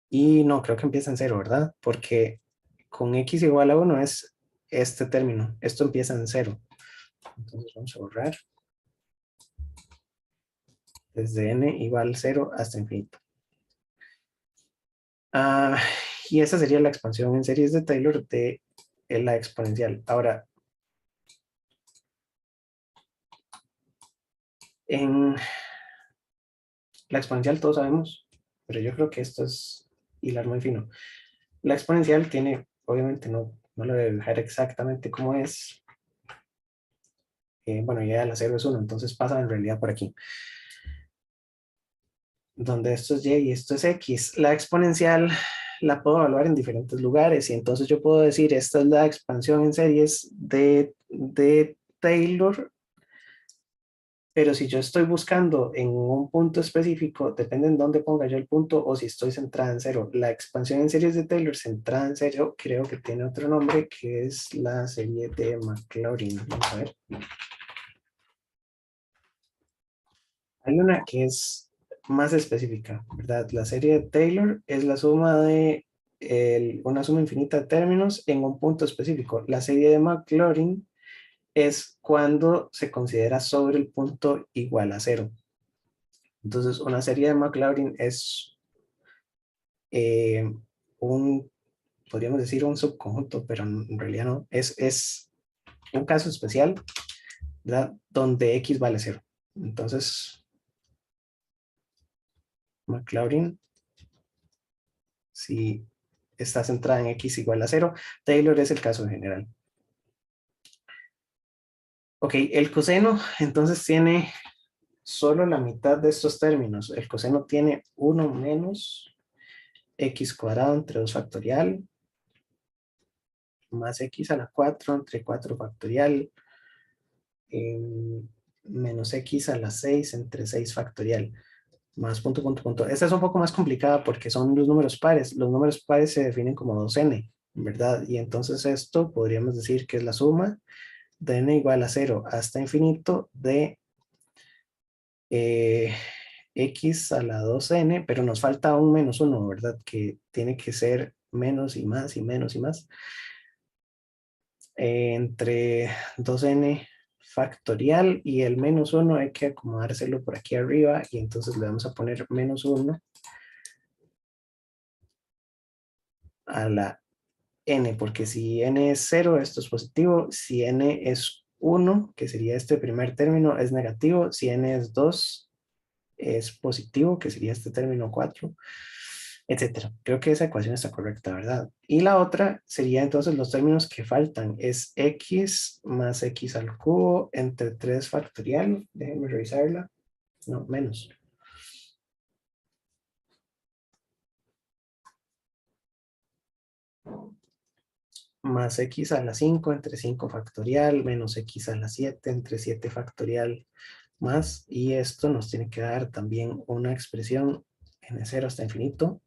Y no, creo que empieza en 0, ¿verdad? Porque con x igual a 1 es este término. Esto empieza en 0. Entonces vamos a borrar desde n igual 0 hasta infinito. Y esa sería la expansión en series de Taylor de la exponencial. Ahora, en la exponencial todos sabemos, pero yo creo que esto es hilar muy fino. La exponencial tiene, obviamente no lo voy a dejar exactamente como es. Bueno, ya la 0 es 1, entonces pasa en realidad por aquí. Donde esto es y y esto es x. La exponencial la puedo evaluar en diferentes lugares y entonces yo puedo decir, esta es la expansión en series de Taylor, pero si yo estoy buscando en un punto específico, depende en dónde ponga yo el punto o si estoy centrada en 0. La expansión en series de Taylor centrada en 0 creo que tiene otro nombre que es la serie de Maclaurin. Vamos a ver. Hay una que es más específica, ¿verdad? La serie de Taylor es la suma de una suma infinita de términos en un punto específico. La serie de Maclaurin es cuando se considera sobre el punto igual a 0. Entonces, una serie de Maclaurin es eh, podríamos decir un subconjunto, pero en realidad no. Es un caso especial, ¿verdad? Donde x vale 0. Entonces, Maclaurin, si está centrada en x igual a 0, Taylor es el caso en general. Ok, el coseno entonces tiene solo la mitad de estos términos. El coseno tiene 1 menos x cuadrado entre 2 factorial más x a la 4 entre 4 factorial menos x a la 6 entre 6 factorial más punto, punto, punto. Esta es un poco más complicada porque son los números pares. Los números pares se definen como 2n, ¿verdad? Y entonces esto podríamos decir que es la suma de n igual a 0 hasta infinito de x a la 2n, pero nos falta un menos 1, ¿verdad? Que tiene que ser menos y más y menos y más. Entre 2n factorial y el menos 1 hay que acomodárselo por aquí arriba y entonces le vamos a poner menos 1 a la n, porque si n es 0, esto es positivo, si n es 1, que sería este primer término, es negativo, si n es 2, es positivo, que sería este término 4, etcétera. Creo que esa ecuación está correcta, ¿verdad? Y la otra sería entonces los términos que faltan, es x más x al cubo entre 3 factorial, déjenme revisarla, no, menos. Más x a la 5 entre 5 factorial, menos x a la 7 entre 7 factorial más, y esto nos tiene que dar también una expresión n0 hasta infinito,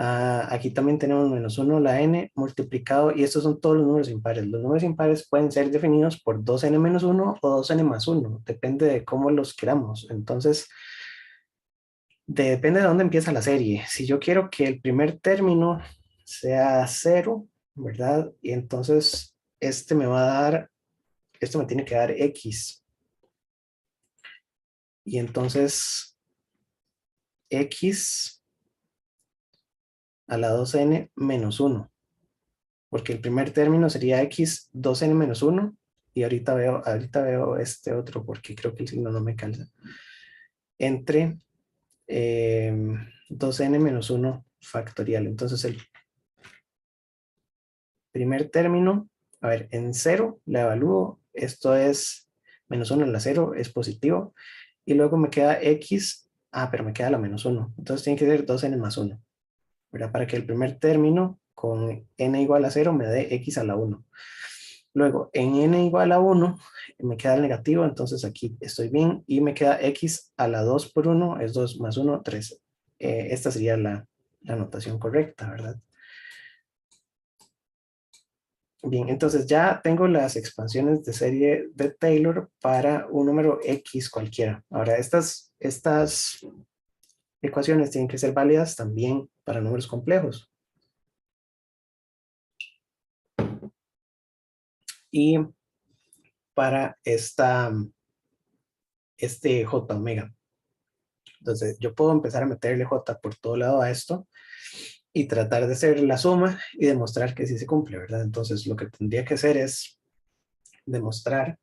Aquí también tenemos menos 1 la n multiplicado, y estos son todos los números impares. Los números impares pueden ser definidos por 2n menos 1 o 2n más 1, depende de cómo los queramos. Entonces, depende de dónde empieza la serie. Si yo quiero que el primer término sea 0, ¿verdad? Y entonces este me va a dar, esto me tiene que dar x. Y entonces x a la 2n menos 1, porque el primer término sería x 2n menos 1, y ahorita veo este otro porque creo que el signo no me calza, entre 2n menos 1 factorial. Entonces el primer término, a ver, en 0 la evalúo, esto es menos 1 a la 0, es positivo, y luego me queda x, pero me queda la menos 1, entonces tiene que ser 2n más 1, ¿verdad? Para que el primer término con n igual a 0 me dé x a la 1. Luego, en n igual a 1, me queda el negativo, entonces aquí estoy bien, y me queda x a la 2 por 1, es 2 más 1, 3. Esta sería la notación correcta, ¿verdad? Bien, entonces ya tengo las expansiones de serie de Taylor para un número x cualquiera. Ahora, estas ecuaciones tienen que ser válidas también para números complejos. Y para este j omega. Entonces, yo puedo empezar a meterle j por todo lado a esto y tratar de hacer la suma y demostrar que sí se cumple, ¿verdad? Entonces, lo que tendría que hacer es demostrar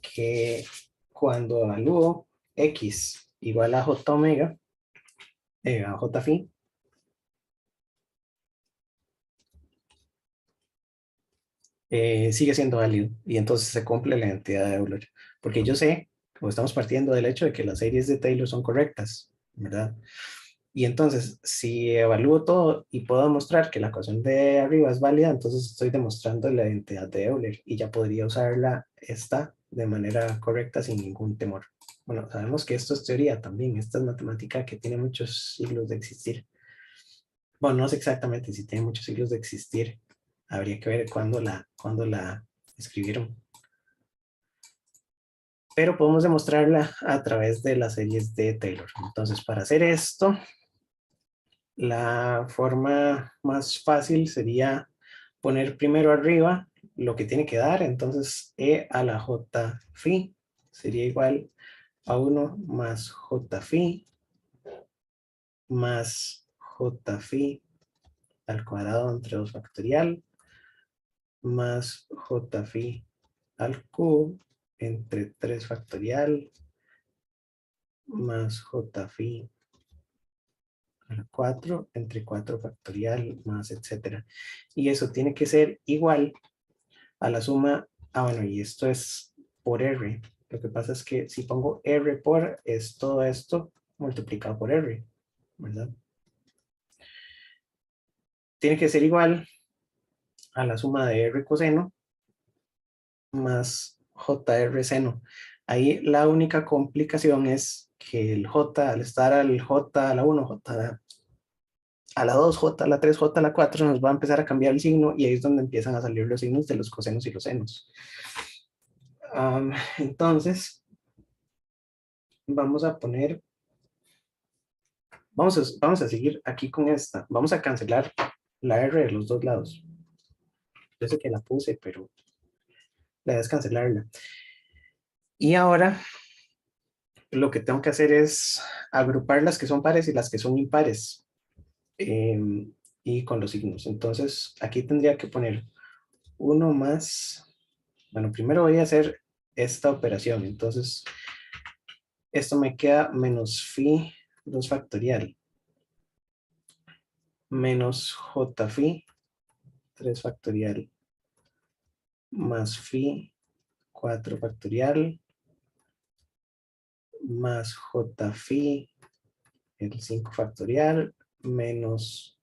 que cuando evalúo x igual a j omega, a j phi, sigue siendo válido, y entonces se cumple la identidad de Euler, porque yo sé, como estamos partiendo del hecho de que las series de Taylor son correctas, ¿verdad? Y entonces, si evalúo todo y puedo demostrar que la ecuación de arriba es válida, entonces estoy demostrando la identidad de Euler y ya podría usarla esta de manera correcta sin ningún temor. Bueno, sabemos que esto es teoría también, esta es matemática que tiene muchos siglos de existir. Bueno, no sé exactamente si tiene muchos siglos de existir. Habría que ver cuándo la escribieron. Pero podemos demostrarla a través de las series de Taylor. Entonces, para hacer esto, la forma más fácil sería poner primero arriba lo que tiene que dar. Entonces, e a la j phi sería igual a 1 más j phi más j phi al cuadrado entre 2 factorial más j phi al cubo entre 3 factorial más j phi al 4 entre 4 factorial más etcétera. Y eso tiene que ser igual a la suma, bueno, y esto es por R. Lo que pasa es que si pongo R por, es todo esto multiplicado por R, ¿verdad? Tiene que ser igual a la suma de R coseno más JR seno. Ahí la única complicación es que el J, al estar al J a la 1, J a la 2, J a la 3, J a la 4, nos va a empezar a cambiar el signo, y ahí es donde empiezan a salir los signos de los cosenos y los senos. Entonces, vamos a poner, vamos a seguir aquí con esta. Vamos a cancelar la R de los dos lados. Yo sé que la puse, pero la idea es cancelarla. Y ahora lo que tengo que hacer es agrupar las que son pares y las que son impares. Y con los signos. Entonces, aquí tendría que poner uno más. Bueno, primero voy a hacer esta operación. Entonces, esto me queda menos phi 2 factorial menos j phi 3 factorial más phi 4 factorial más j phi el 5 factorial menos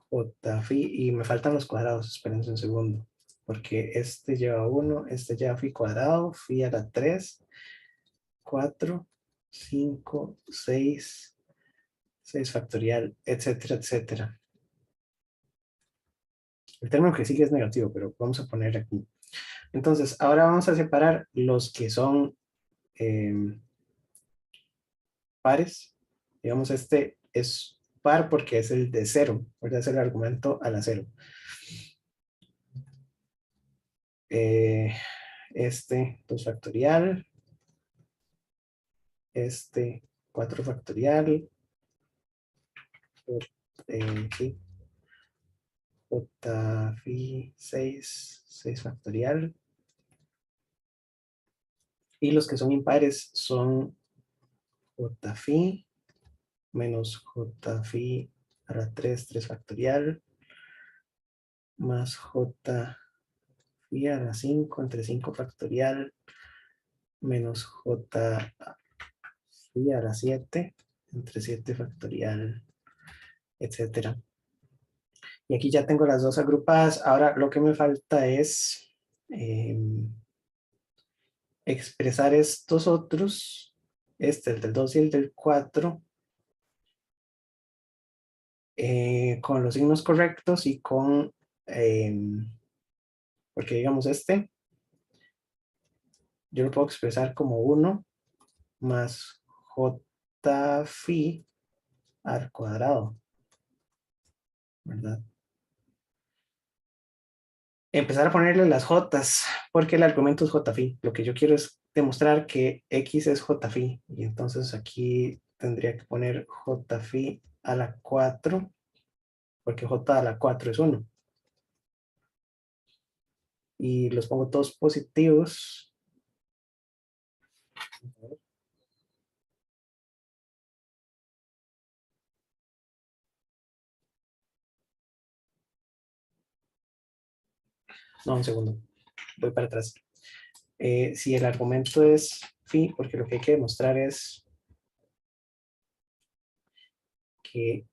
j phi, y me faltan los cuadrados, espérense un segundo, porque este lleva 1, este lleva phi cuadrado, phi a la 3, 4, 5, 6, 6 factorial, etcétera, etcétera. El término que sigue es negativo, pero vamos a poner aquí. Entonces, ahora vamos a separar los que son pares. Digamos, este es par porque es el de 0, ¿verdad? Es el argumento a la 0. Este 2 factorial, este 4 factorial, sí, j phi 6 factorial. Y los que son impares son j phi menos j phi a la 3 factorial, más j phi a la 5 entre 5 factorial, menos j phi a la 7 entre 7 factorial, etcétera. Y aquí ya tengo las dos agrupadas. Ahora lo que me falta es expresar estos otros, el del 2 y el del 4, con los signos correctos y con, porque digamos yo lo puedo expresar como 1 más j phi al cuadrado, ¿verdad? Empezar a ponerle las jotas, porque el argumento es j phi. Lo que yo quiero es demostrar que x es j phi, y entonces aquí tendría que poner j phi a la 4, porque j a la 4 es 1. Y los pongo todos positivos. No, un segundo. Voy para atrás. Si el argumento es phi, porque lo que hay que demostrar es que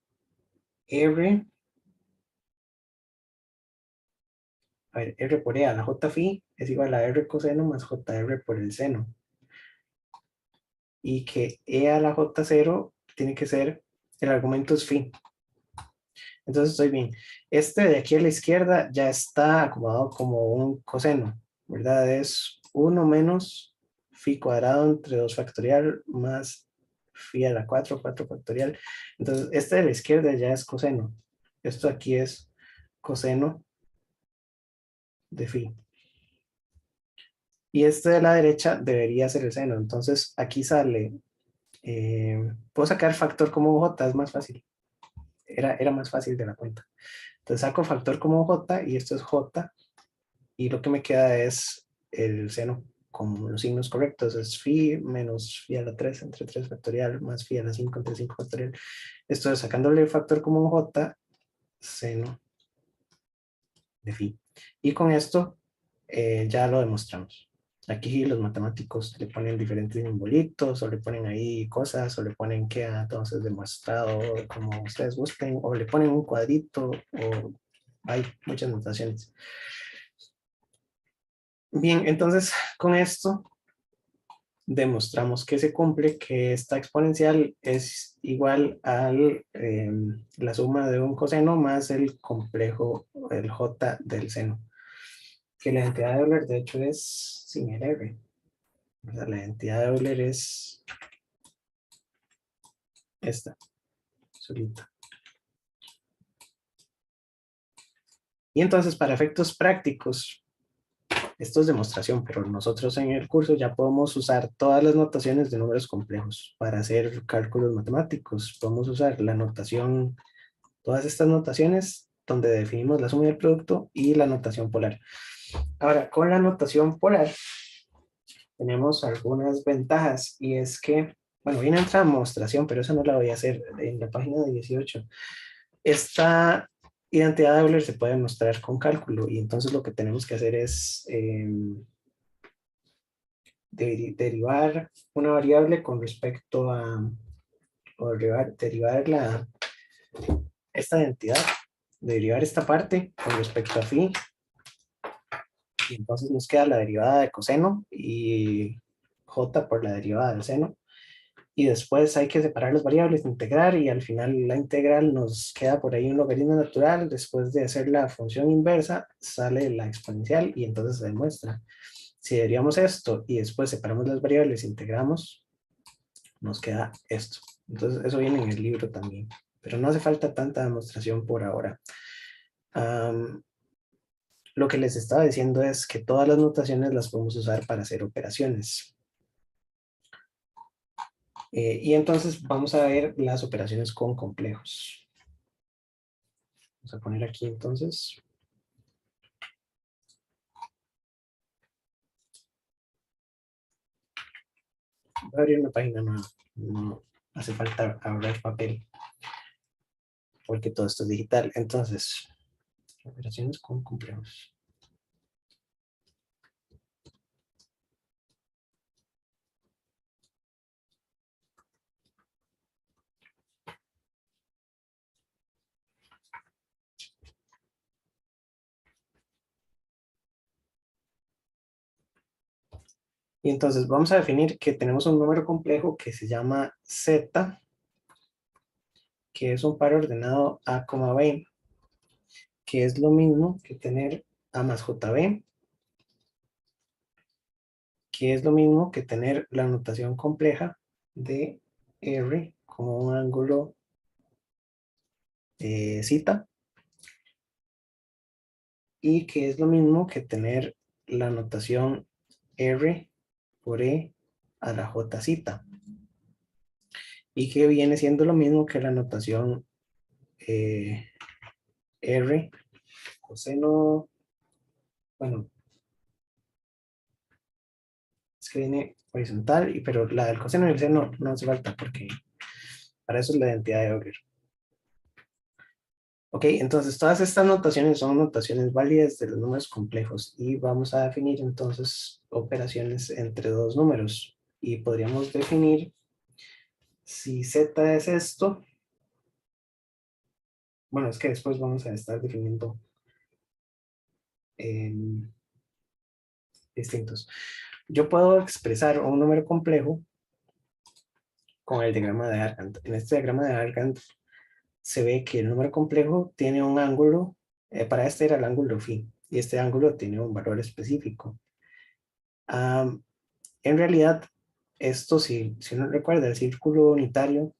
R, a ver, R por E a la J phi es igual a R coseno más JR por el seno. Y que E a la J0 tiene que ser, el argumento es phi. Entonces estoy bien. Este de aquí a la izquierda ya está acomodado como un coseno, ¿verdad? Es 1 menos phi cuadrado entre 2 factorial más phi a la 4 factorial. Entonces este de la izquierda ya es coseno. Esto aquí es coseno de phi. Y este de la derecha debería ser el seno. Entonces aquí sale, puedo sacar factor como j, es más fácil. Era más fácil de la cuenta. Entonces saco factor como j y esto es j. Y lo que me queda es el seno con los signos correctos. Es phi menos phi a la 3 entre 3 factorial más phi a la 5 entre 5 factorial. Esto es sacándole el factor como j, seno de phi. Y con esto ya lo demostramos. Aquí los matemáticos le ponen diferentes simbolitos, o le ponen ahí cosas, o le ponen queda entonces demostrado, como ustedes gusten, o le ponen un cuadrito, o hay muchas notaciones. Bien, entonces con esto demostramos que se cumple que esta exponencial es igual a la suma de un coseno más el complejo, el j del seno. Que la identidad de Euler de hecho es sin el r. ¿Verdad? La identidad de Euler es esta, solita. Y entonces para efectos prácticos, esto es demostración, pero nosotros en el curso ya podemos usar todas las notaciones de números complejos para hacer cálculos matemáticos. Podemos usar la notación, todas estas notaciones donde definimos la suma del producto y la notación polar. Ahora, con la notación polar tenemos algunas ventajas y es que, bueno, viene otra demostración, pero esa no la voy a hacer en la página de 18. Esta identidad de Euler se puede mostrar con cálculo y entonces lo que tenemos que hacer es derivar una variable con respecto a, o derivar esta identidad, derivar esta parte con respecto a phi, y entonces nos queda la derivada de coseno y j por la derivada del seno, y después hay que separar las variables, integrar, y al final la integral nos queda por ahí un logaritmo natural. Después de hacer la función inversa, sale la exponencial y entonces se demuestra. Si derivaríamos esto y después separamos las variables, integramos, nos queda esto. Entonces eso viene en el libro también, pero no hace falta tanta demostración por ahora. Lo que les estaba diciendo es que todas las notaciones las podemos usar para hacer operaciones. Y entonces vamos a ver las operaciones con complejos. Vamos a poner aquí entonces. Voy a abrir una página nueva. No hace falta abrir papel porque todo esto es digital. Entonces, operaciones con complejos. Y entonces vamos a definir que tenemos un número complejo que se llama Z, que es un par ordenado A, B, que es lo mismo que tener A más JB, que es lo mismo que tener la notación compleja de R como un ángulo zeta, y que es lo mismo que tener la notación R por E a la J zeta, y que viene siendo lo mismo que la notación R coseno, bueno, es que viene horizontal, pero la del coseno y el seno no hace falta porque para eso es la identidad de Euler. Ok, entonces todas estas notaciones son notaciones válidas de los números complejos y vamos a definir entonces operaciones entre dos números. Y podríamos definir si z es esto. Bueno, es que después vamos a estar definiendo distintos. Yo puedo expresar un número complejo con el diagrama de Argand. En este diagrama de Argand se ve que el número complejo tiene un ángulo, para este era el ángulo phi, y este ángulo tiene un valor específico. En realidad, esto, si uno recuerda el círculo unitario,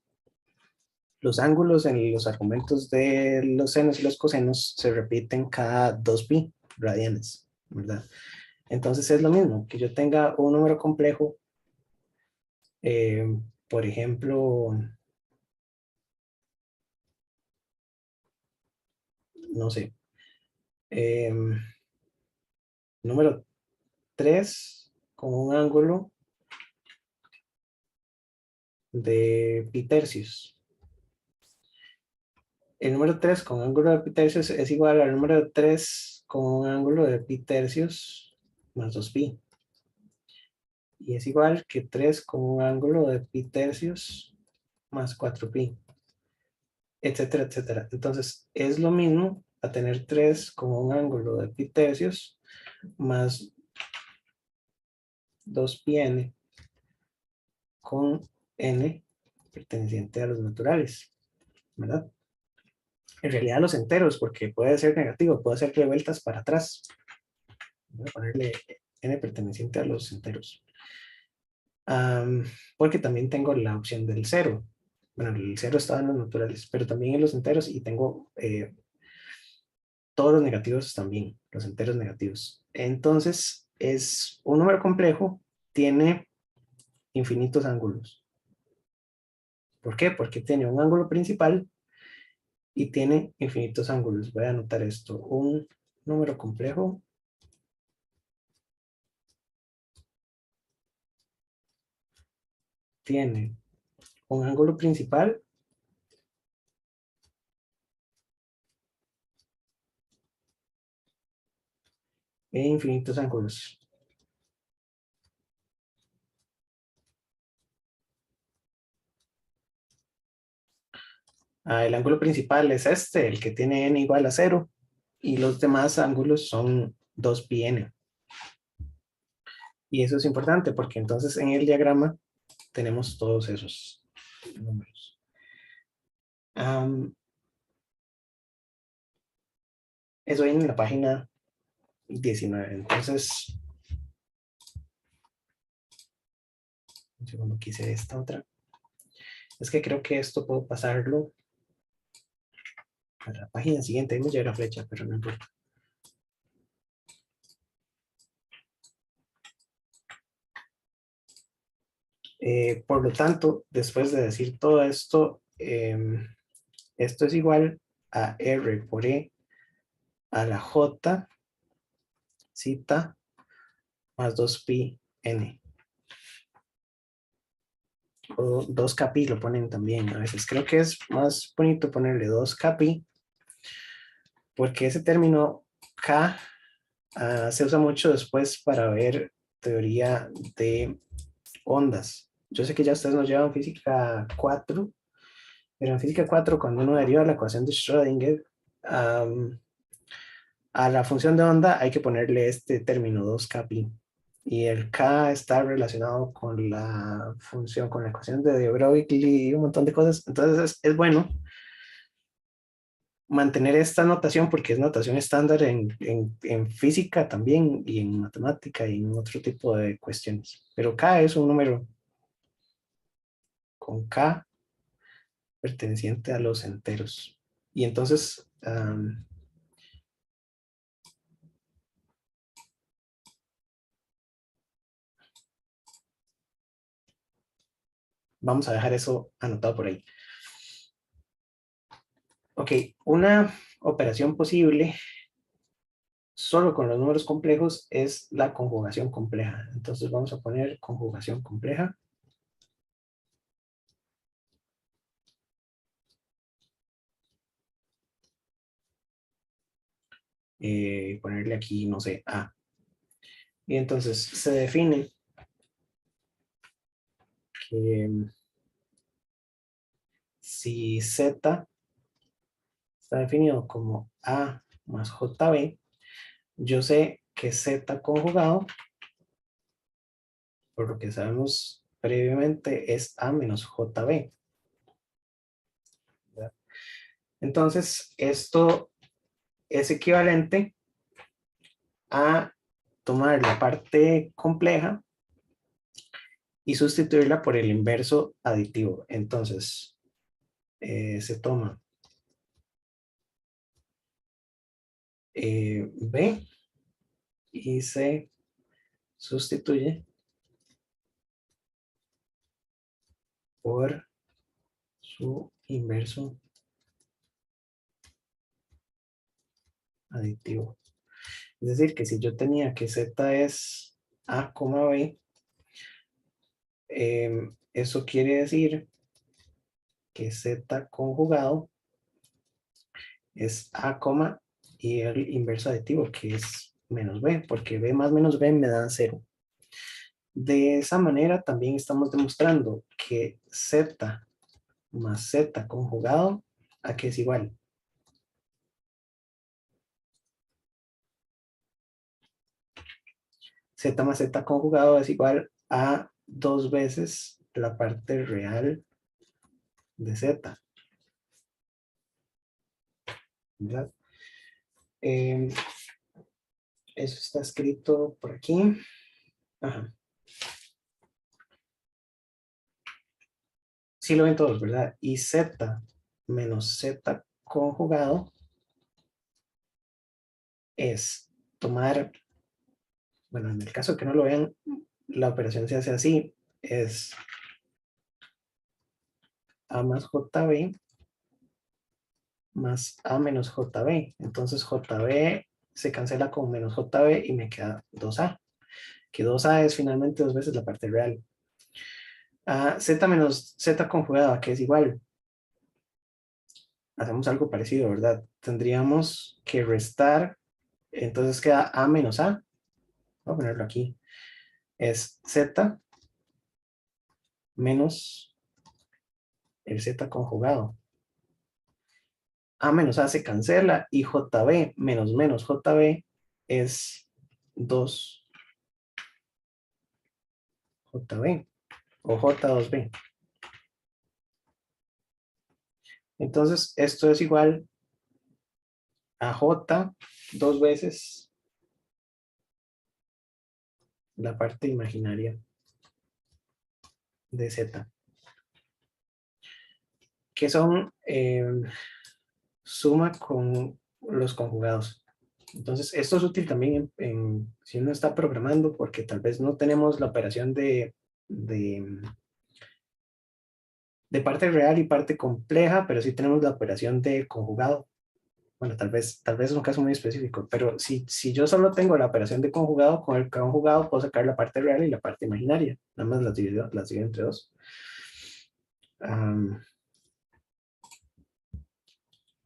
los ángulos en los argumentos de los senos y los cosenos se repiten cada 2pi radianes, ¿verdad? Entonces es lo mismo, que yo tenga un número complejo, por ejemplo, no sé, número 3 con un ángulo de pi tercios. El número 3 con ángulo de pi tercios es igual al número 3 con un ángulo de pi tercios más 2pi. Y es igual que 3 con un ángulo de pi tercios más 4pi, etcétera, etcétera. Entonces es lo mismo a tener 3 con un ángulo de pi tercios más 2πn con n perteneciente a los naturales, ¿verdad? En realidad los enteros, porque puede ser negativo, puede ser revueltas para atrás. Voy a ponerle n perteneciente a los enteros. Porque también tengo la opción del 0. Bueno, el 0 está en los naturales, pero también en los enteros, y tengo todos los negativos también, los enteros negativos. Entonces, es un número complejo, tiene infinitos ángulos. ¿Por qué? Porque tiene un ángulo principal y tiene infinitos ángulos. Voy a anotar esto. Un número complejo tiene un ángulo principal e infinitos ángulos. El ángulo principal es este, el que tiene n igual a 0, y los demás ángulos son 2πn. Y eso es importante porque entonces en el diagrama tenemos todos esos números. Eso viene en la página 19. Entonces, un segundo, quise esta otra. Es que creo que esto puedo pasarlo a la página siguiente. Ahí me lleva la flecha, pero no importa. Por lo tanto, después de decir todo esto, esto es igual a R por E a la J cita más 2pi n. O 2kpi lo ponen también a veces. Creo que es más bonito ponerle 2kpi porque ese término K se usa mucho después para ver teoría de ondas. Yo sé que ya ustedes nos llevan física 4, pero en física 4 cuando uno deriva la ecuación de Schrödinger, a la función de onda hay que ponerle este término 2kpi. Y el K está relacionado con la función, con la ecuación de de Broglie y un montón de cosas. Entonces es bueno mantener esta notación porque es notación estándar en física también y en matemática y en otro tipo de cuestiones. Pero K es un número con K perteneciente a los enteros. Y entonces vamos a dejar eso anotado por ahí. Ok, una operación posible solo con los números complejos es la conjugación compleja. Entonces vamos a poner conjugación compleja. Ponerle aquí, no sé, A. Y entonces se define que si Z está definido como A más JB, yo sé que Z conjugado, por lo que sabemos previamente, es A menos JB. ¿Verdad? Entonces, esto es equivalente a tomar la parte compleja y sustituirla por el inverso aditivo. Entonces, se toma B y se sustituye por su inverso aditivo. Es decir, que si yo tenía que Z es A, B, eso quiere decir que Z conjugado es A, y el inverso aditivo, que es menos B, porque B más menos B me da 0. De esa manera también estamos demostrando que Z más Z conjugado, ¿a qué es igual? Z más Z conjugado es igual a 2 veces la parte real de Z. ¿Verdad? Eso está escrito por aquí. Ajá. Sí lo ven todos, ¿verdad? Y Z menos Z conjugado es tomar, bueno, en el caso que no lo vean, la operación se hace así, es A más JB más A menos JB. Entonces JB se cancela con menos JB y me queda 2A. Que 2A es finalmente 2 veces la parte real. Z menos Z conjugada, que es igual. Hacemos algo parecido, ¿verdad? Tendríamos que restar, entonces queda A menos A. Voy a ponerlo aquí. Es Z menos el Z conjugado. A menos A se cancela y JB menos menos JB es 2 JB. o J2B. Entonces, esto es igual a J dos veces la parte imaginaria de Z, que son suma con los conjugados. Entonces, esto es útil también si uno está programando, porque tal vez no tenemos la operación de parte real y parte compleja, pero sí tenemos la operación de conjugado. Bueno, tal vez es un caso muy específico, pero si yo solo tengo la operación de conjugado, con el conjugado puedo sacar la parte real y la parte imaginaria. Nada más las divido entre dos.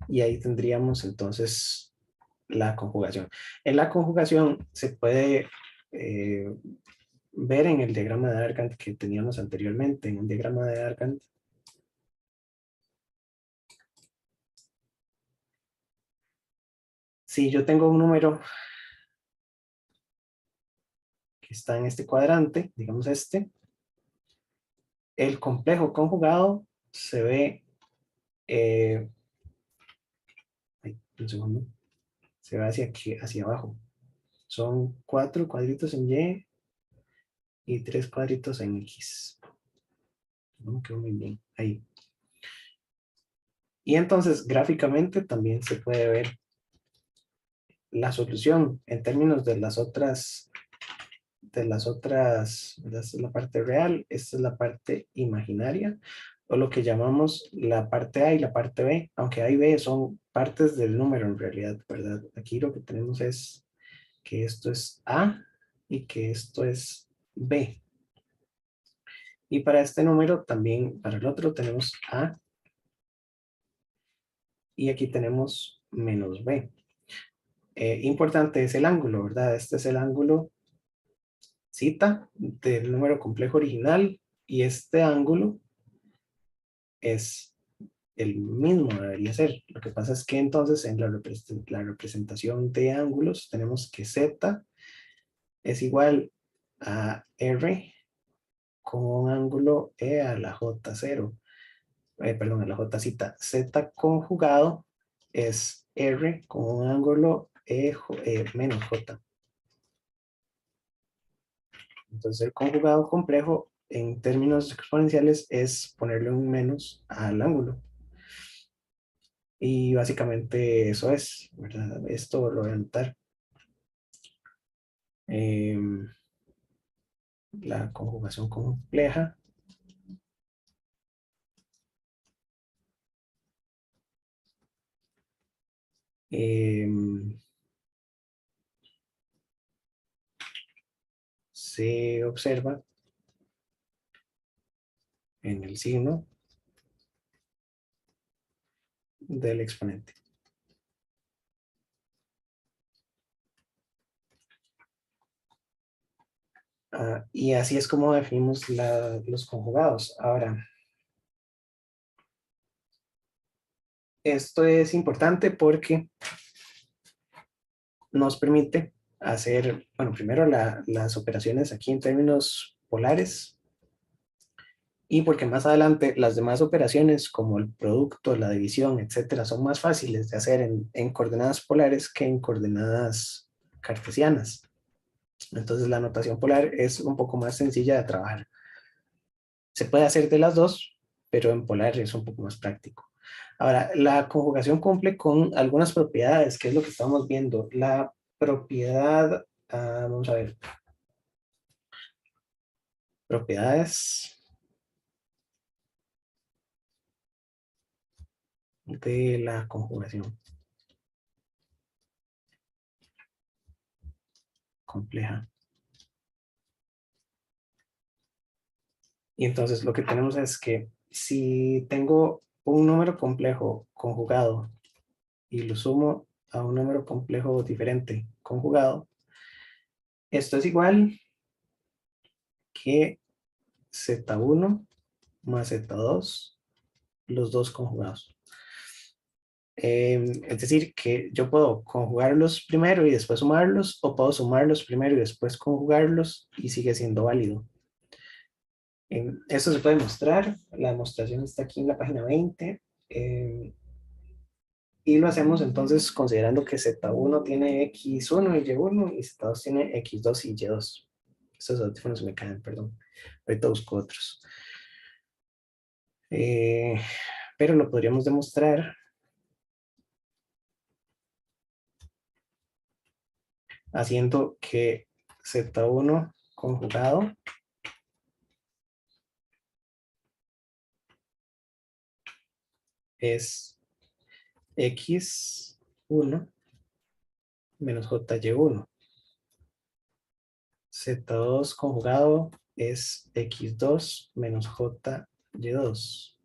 Y ahí tendríamos entonces la conjugación. En la conjugación se puede ver en el diagrama de Argand que teníamos anteriormente, en un diagrama de Argand. Si yo tengo un número que está en este cuadrante, digamos este, el complejo conjugado se ve, un segundo, se ve hacia aquí, hacia abajo. Son 4 cuadritos en Y 3 cuadritos en X. No quedó muy bien. Ahí. Y entonces gráficamente también se puede ver la solución en términos de las otras, esta es la parte real, esta es la parte imaginaria, o lo que llamamos la parte A y la parte B, aunque A y B son partes del número en realidad, ¿verdad? Aquí lo que tenemos es que esto es A y que esto es B. Y para este número también, para el otro tenemos A y aquí tenemos menos B. Importante es el ángulo, ¿verdad? Este es el ángulo cita del número complejo original y este ángulo es el mismo, debería ser. Lo que pasa es que entonces en la representación de ángulos tenemos que Z es igual a R con un ángulo E a la J0. Perdón, a la J cita. Z conjugado es R con un ángulo menos J. Entonces el conjugado complejo en términos exponenciales es ponerle un menos al ángulo. Y básicamente eso es, ¿verdad? Esto lo voy a anotar. La conjugación compleja se observa en el signo del exponente. Y así es como definimos los conjugados. Ahora, esto es importante porque nos permite hacer, bueno, primero las operaciones aquí en términos polares y porque más adelante las demás operaciones como el producto, la división, etcétera, son más fáciles de hacer en coordenadas polares que en coordenadas cartesianas. Entonces la notación polar es un poco más sencilla de trabajar. Se puede hacer de las dos, pero en polar es un poco más práctico. Ahora, la conjugación cumple con algunas propiedades, que es lo que estamos viendo. La propiedad, vamos a ver, propiedades de la conjugación compleja. Y entonces lo que tenemos es que si tengo un número complejo conjugado y lo sumo a un número complejo diferente conjugado, esto es igual que Z1 más Z2, los dos conjugados. Es decir, que yo puedo conjugarlos primero y después sumarlos, o puedo sumarlos primero y después conjugarlos y sigue siendo válido. Esto se puede mostrar, la demostración está aquí en la página 20. Y lo hacemos entonces considerando que Z1 tiene X1 y Y1 y Z2 tiene X2 y Y2. Estos audífonos me caen, perdón. Ahorita busco otros. Pero lo podríamos demostrar haciendo que Z1 conjugado es X1 menos JY1. Z2 conjugado es X2 menos JY2.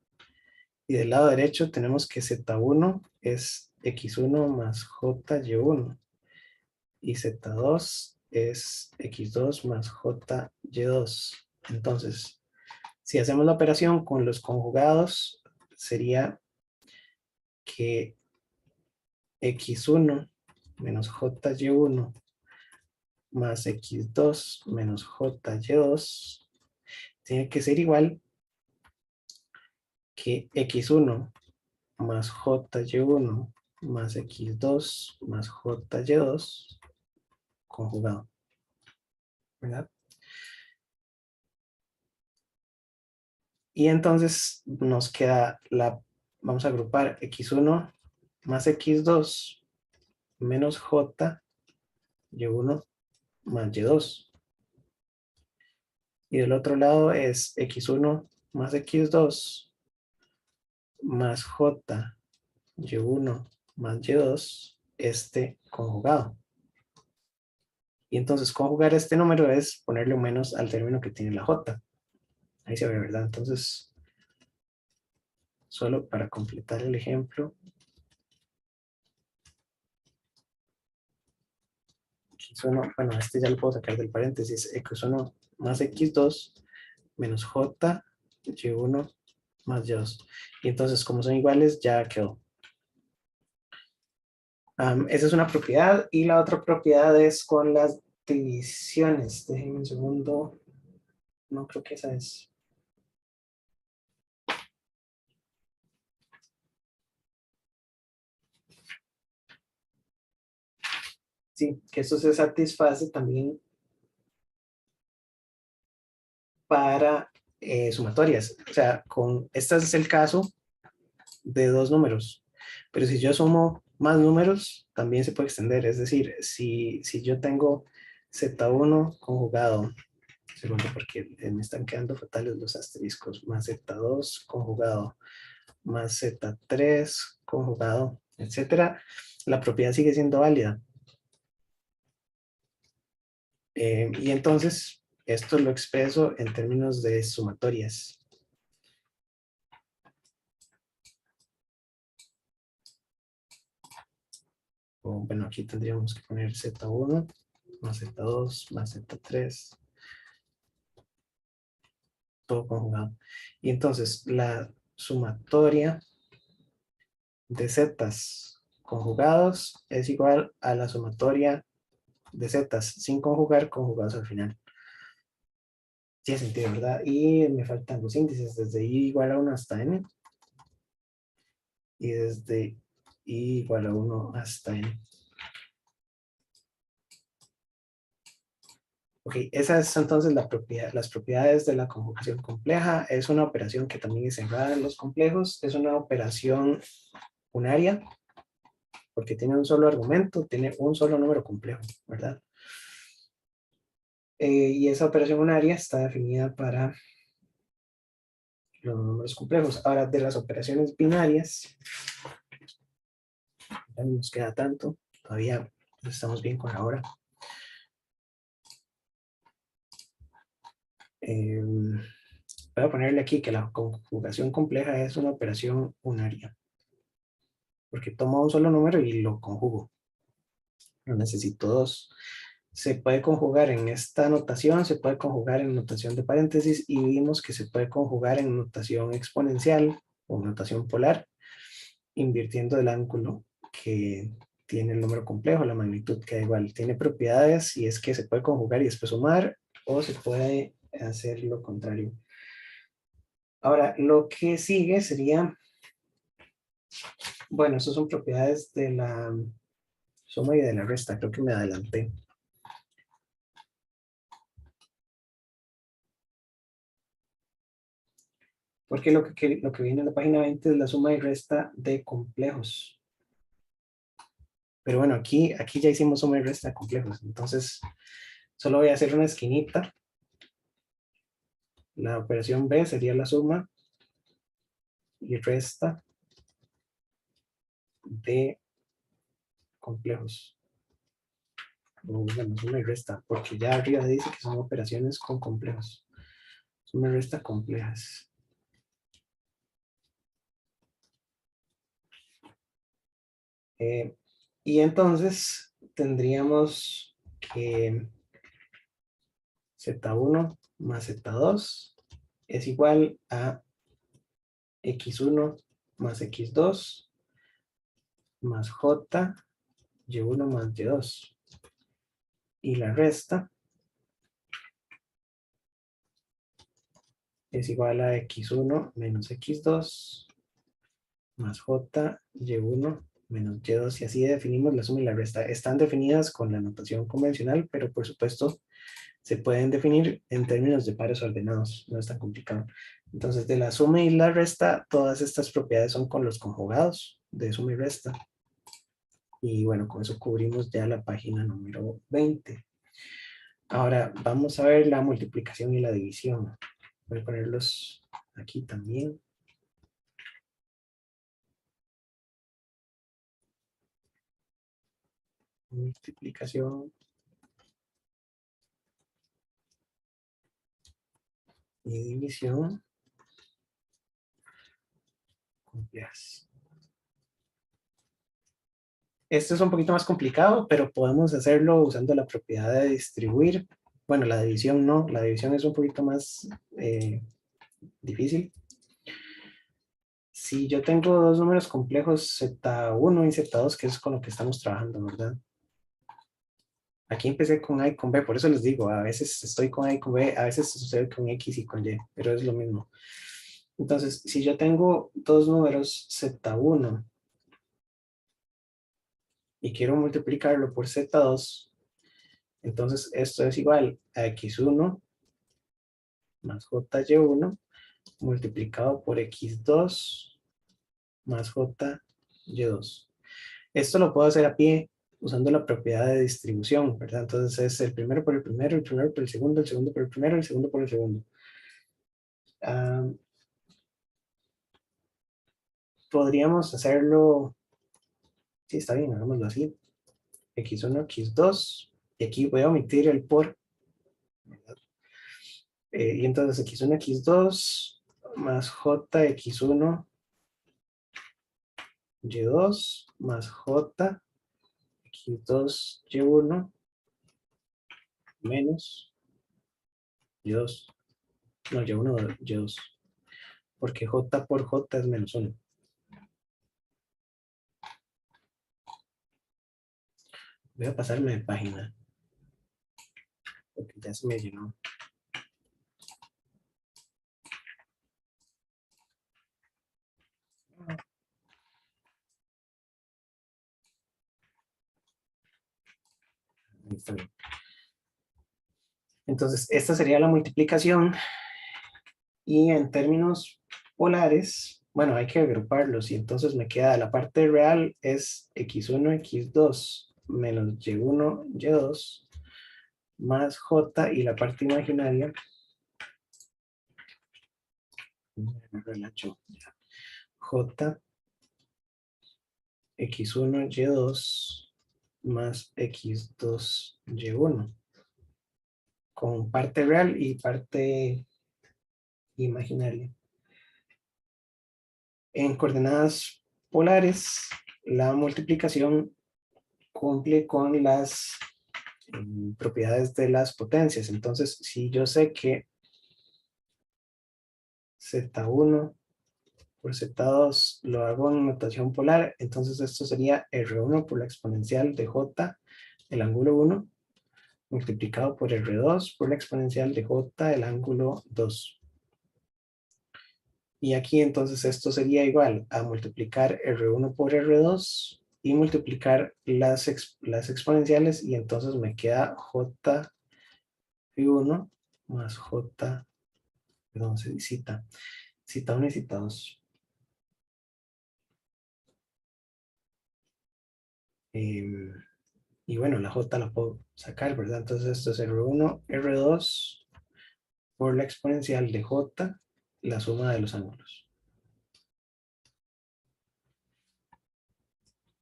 Y del lado derecho tenemos que Z1 es X1 más JY1. Y Z2 es X2 más JY2. Entonces, si hacemos la operación con los conjugados, sería que X1 menos JY1 más X2 menos JY2 tiene que ser igual que X1 más JY1 más X2 más JY2 conjugado, ¿verdad? Y entonces nos queda vamos a agrupar X1 más X2 menos JY1 más Y2. Y del otro lado es X1 más X2 más JY1 más Y2, conjugado. Y entonces conjugar este número es ponerle un menos al término que tiene la J. Ahí se ve, ¿verdad? Entonces, solo para completar el ejemplo, X1, bueno, ya lo puedo sacar del paréntesis, X1 más X2 menos JY1 más Y2. Y entonces, como son iguales, ya quedó. Esa es una propiedad. Y la otra propiedad es con las divisiones. Déjenme un segundo. No creo que esa es. Sí, que eso se satisface también para sumatorias. O sea, este es el caso de dos números. Pero si yo sumo más números, también se puede extender. Es decir, si yo tengo Z1 conjugado, segundo porque me están quedando fatales los asteriscos, más Z2 conjugado, más Z3 conjugado, etcétera, la propiedad sigue siendo válida. Y entonces, esto lo expreso en términos de sumatorias. Bueno, aquí tendríamos que poner Z1 más Z2 más Z3, todo conjugado. Y entonces, la sumatoria de zetas conjugados es igual a la sumatoria de zetas sin conjugar, conjugados al final. Tiene sentido, ¿verdad? Y me faltan los índices desde i igual a 1 hasta n. Y desde i igual a 1 hasta n. Ok, esas son entonces las propiedades de la conjugación compleja. Es una operación que también es cerrada en los complejos. Es una operación unaria, porque tiene un solo argumento, tiene un solo número complejo, ¿verdad? Y esa operación unaria está definida para los números complejos. Ahora, de las operaciones binarias, ya no nos queda tanto, todavía estamos bien con la hora. Voy a ponerle aquí que la conjugación compleja es una operación unaria, porque tomo un solo número y lo conjugo. No necesito dos. Se puede conjugar en esta notación, se puede conjugar en notación de paréntesis y vimos que se puede conjugar en notación exponencial o notación polar, invirtiendo el ángulo que tiene el número complejo, la magnitud queda igual. Tiene propiedades y es que se puede conjugar y después sumar, o se puede hacer lo contrario. Ahora, lo que sigue sería, bueno, estas son propiedades de la suma y de la resta, creo que me adelanté. Porque lo que viene en la página 20 es la suma y resta de complejos. Pero bueno, aquí ya hicimos suma y resta de complejos. Entonces, solo voy a hacer una esquinita. La operación B sería la suma y resta de complejos. O bueno, suma y resta, porque ya arriba dice que son operaciones con complejos. Suma y resta complejas. Y entonces tendríamos que Z1 más Z2 es igual a X1 más X2 más J, Y1 más Y2. Y la resta es igual a X1 menos X2 más J, Y1 menos Y2. Y así definimos la suma y la resta. Están definidas con la notación convencional, pero por supuesto se pueden definir en términos de pares ordenados, no es tan complicado. Entonces, de la suma y la resta, todas estas propiedades son con los conjugados de suma y resta. Y bueno, con eso cubrimos ya la página número 20. Ahora, vamos a ver la multiplicación y la división. Voy a ponerlos aquí también. Multiplicación y división complejas. Esto es un poquito más complicado, pero podemos hacerlo usando la propiedad de distribuir. Bueno, la división no, la división es un poquito más difícil. Si yo tengo dos números complejos, Z1 y Z2, que es con lo que estamos trabajando, ¿verdad? Aquí empecé con A y con B, por eso les digo, a veces estoy con A y con B, a veces estoy con X y con Y, pero es lo mismo. Entonces, si yo tengo dos números Z1 y quiero multiplicarlo por Z2, entonces esto es igual a X1 más JY1 multiplicado por X2 más JY2. Esto lo puedo hacer a pie usando la propiedad de distribución, ¿verdad? Entonces es el primero por el primero, el primero por el segundo por el primero, el segundo por el segundo. Podríamos hacerlo, sí, está bien, hagámoslo así. X1, X2, y aquí voy a omitir el por, ¿verdad? Y entonces X1, X2 más J, X1, Y2 más J, X2, Y1 menos Y2. No, Y1, Y2. Porque J por J es menos 1. Voy a pasarme de página. Porque ya se me llenó. Ahí está bien. Entonces, esta sería la multiplicación. Y en términos polares, bueno, hay que agruparlos. Y entonces me queda la parte real es X1, X2 menos Y1, Y2 más J, y la parte imaginaria J, X1, Y2 más X2, Y1 con parte real y parte imaginaria. En coordenadas polares, la multiplicación cumple con las propiedades de las potencias. Entonces, si yo sé que Z1 por Z2 lo hago en notación polar, entonces esto sería R1 por la exponencial de J, el ángulo 1, multiplicado por R2 por la exponencial de J, el ángulo 2. Y aquí entonces esto sería igual a multiplicar R1 por R2 y multiplicar las exponenciales, y entonces me queda J1 más J, perdón, cita 1 y cita 2. Y bueno, la J la puedo sacar, ¿verdad? Entonces esto es R1, R2 por la exponencial de J, la suma de los ángulos.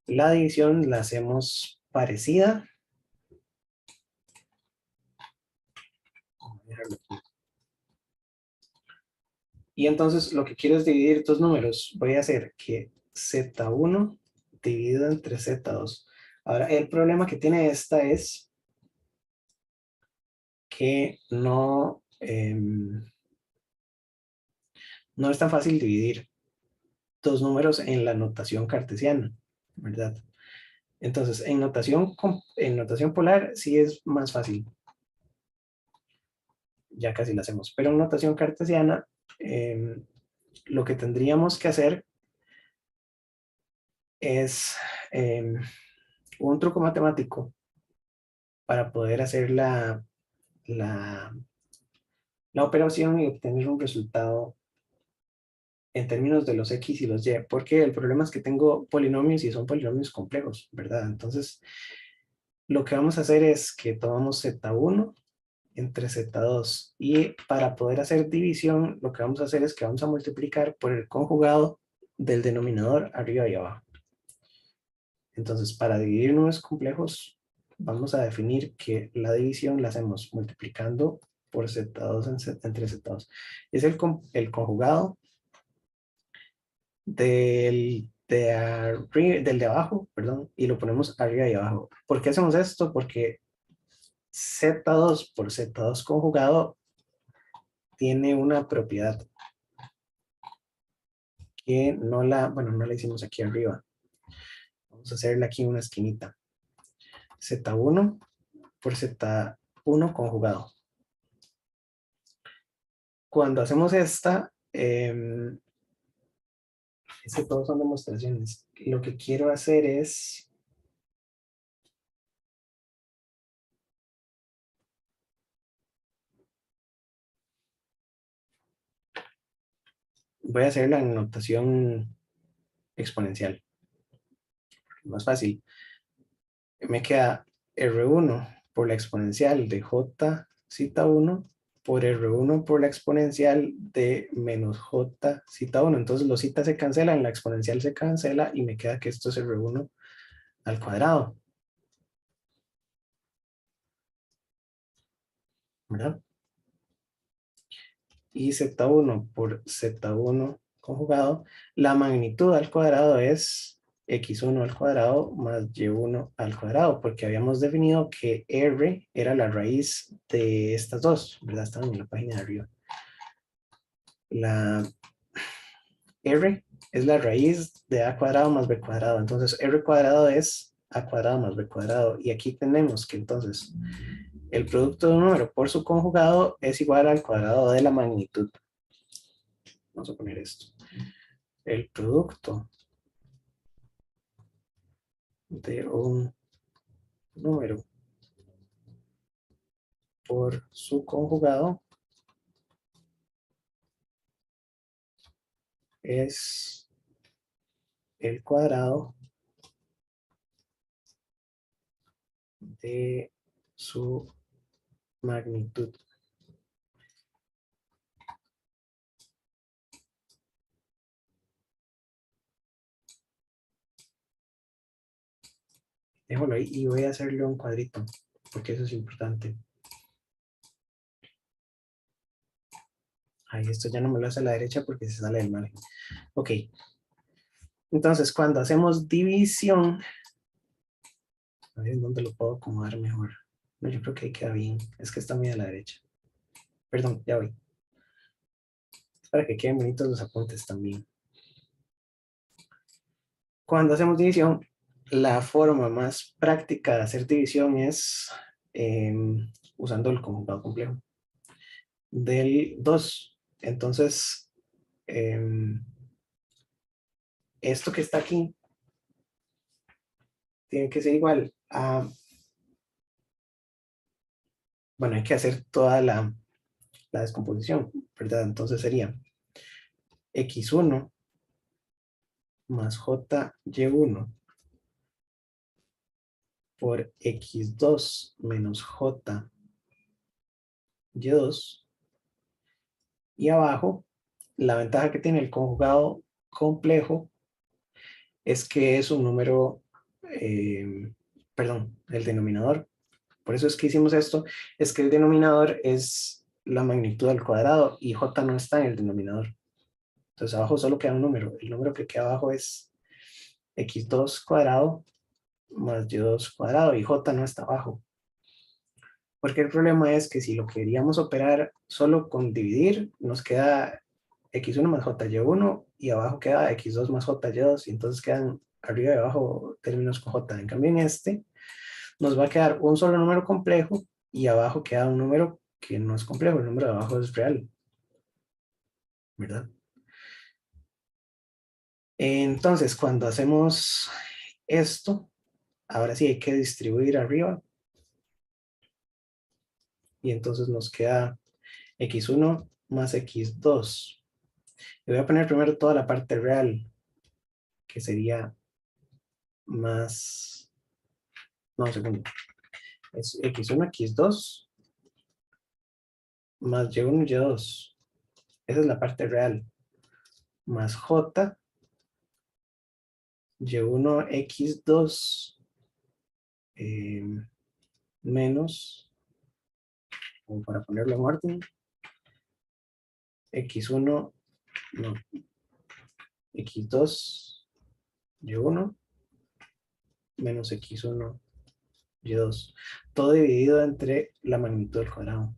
La división la hacemos parecida. Vamos a dejarlo aquí. Y entonces lo que quiero es dividir dos números. Voy a hacer que Z1 dividido entre Z2. Ahora, el problema que tiene esta es que no es tan fácil dividir dos números en la notación cartesiana, ¿verdad? Entonces, en notación polar sí es más fácil. Ya casi la hacemos. Pero en notación cartesiana, lo que tendríamos que hacer es un truco matemático para poder hacer la, la operación y obtener un resultado en términos de los X y los Y, porque el problema es que tengo polinomios y son polinomios complejos, ¿verdad? Entonces, lo que vamos a hacer es que tomamos Z1 entre Z2 y para poder hacer división, lo que vamos a hacer es que vamos a multiplicar por el conjugado del denominador arriba y abajo. Entonces, para dividir números complejos, vamos a definir que la división la hacemos multiplicando por Z2 entre Z2. Es el conjugado del de abajo, perdón, y lo ponemos arriba y abajo. ¿Por qué hacemos esto? Porque Z2 por Z2 conjugado tiene una propiedad que no la hicimos aquí arriba. Vamos a hacerle aquí una esquinita. Z1 por Z1 conjugado. Cuando hacemos esta, es que todos son demostraciones. Lo que quiero hacer es, voy a hacer la notación exponencial. Más fácil. Me queda R1 por la exponencial de J cita 1 por R1 por la exponencial de menos J cita 1. Entonces los citas se cancelan, la exponencial se cancela y me queda que esto es R1 al cuadrado, ¿verdad? Y Z1 por Z1 conjugado, la magnitud al cuadrado es X1 al cuadrado más Y1 al cuadrado, porque habíamos definido que R era la raíz de estas dos, ¿verdad? Estaban en la página de arriba. La R es la raíz de A cuadrado más B cuadrado, entonces R cuadrado es A cuadrado más B cuadrado, y aquí tenemos que entonces el producto de un número por su conjugado es igual al cuadrado de la magnitud. Vamos a poner esto. El producto de un número por su conjugado es el cuadrado de su magnitud. Déjalo ahí y voy a hacerle un cuadrito, porque eso es importante. Ahí esto ya no me lo hace a la derecha porque se sale del margen. Ok. Entonces, cuando hacemos división, a ver dónde lo puedo acomodar mejor. No, yo creo que ahí queda bien. Es que está muy a la derecha. Perdón, ya voy. Es para que queden bonitos los apuntes también. Cuando hacemos división, la forma más práctica de hacer división es usando el conjugado complejo del 2. Entonces, esto que está aquí tiene que ser igual a, bueno, hay que hacer toda la descomposición, ¿verdad? Entonces sería x1 más jy1 por x2 menos jy2, y abajo la ventaja que tiene el conjugado complejo es que es un número, perdón, el denominador. Por eso es que hicimos esto, es que el denominador es la magnitud al cuadrado y j no está en el denominador. Entonces abajo solo queda un número. El número que queda abajo es x2 cuadrado más y2 cuadrado y j no está abajo. Porque el problema es que si lo queríamos operar solo con dividir, nos queda x1 más jy1 y abajo queda x2 más jy2 y entonces quedan arriba y abajo términos con j. En cambio en este nos va a quedar un solo número complejo y abajo queda un número que no es complejo, el número de abajo es real, ¿verdad? Entonces cuando hacemos esto, ahora sí hay que distribuir arriba y entonces nos queda x1 más x2. Le voy a poner primero toda la parte real, que sería más, no, segundo, es x1, x2 más y1, y2. Esa es la parte real. Más j, y1, x2 menos, como para ponerlo en orden, x1, no, x2, y1 menos x1, y2. Todo dividido entre la magnitud del cuadrado.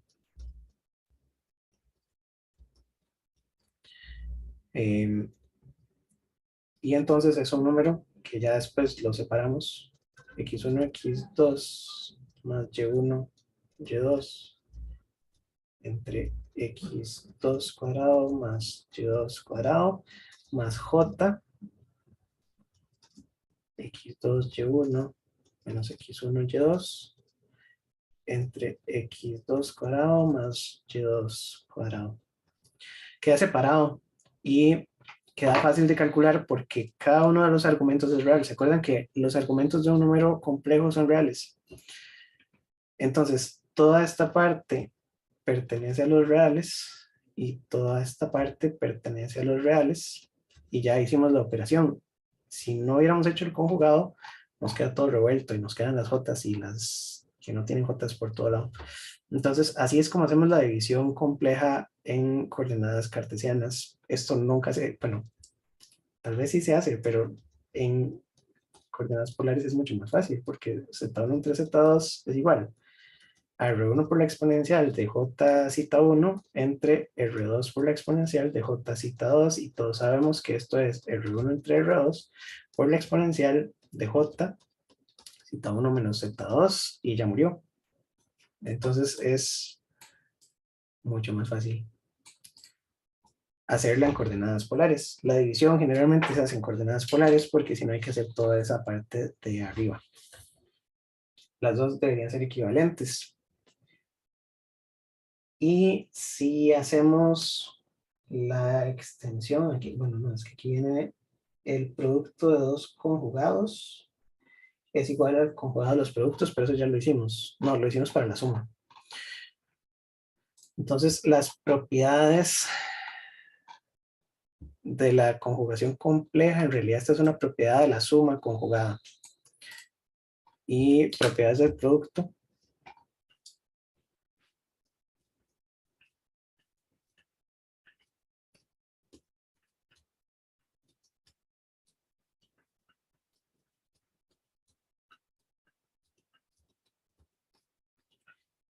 Y entonces es un número que ya después lo separamos. x1, x2 más y1, y2 entre x2 cuadrado más y2 cuadrado más j, x2, y1 menos x1, y2 entre x2 cuadrado más y2 cuadrado. Queda separado y queda fácil de calcular porque cada uno de los argumentos es real. ¿Se acuerdan que los argumentos de un número complejo son reales? Entonces, toda esta parte pertenece a los reales y toda esta parte pertenece a los reales y ya hicimos la operación. Si no hubiéramos hecho el conjugado, nos queda todo revuelto y nos quedan las jotas y las que no tienen jotas por todo lado. Entonces, así es como hacemos la división compleja en coordenadas cartesianas. Esto nunca se, bueno, tal vez sí se hace, pero en coordenadas polares es mucho más fácil porque z1 entre z2 es igual a R1 por la exponencial de J cita 1 entre R2 por la exponencial de J cita 2 y todos sabemos que esto es R1 entre R2 por la exponencial de J cita 1 menos Z2 y ya murió. Entonces es mucho más fácil hacerla en coordenadas polares. La división generalmente se hace en coordenadas polares porque si no hay que hacer toda esa parte de arriba. Las dos deberían ser equivalentes. Y si hacemos la extensión aquí, bueno, no, es que aquí viene el producto de dos conjugados, es igual al conjugado de los productos, pero eso ya lo hicimos. No, lo hicimos para la suma. Entonces, las propiedades de la conjugación compleja, en realidad esta es una propiedad de la suma conjugada. Y propiedades del producto.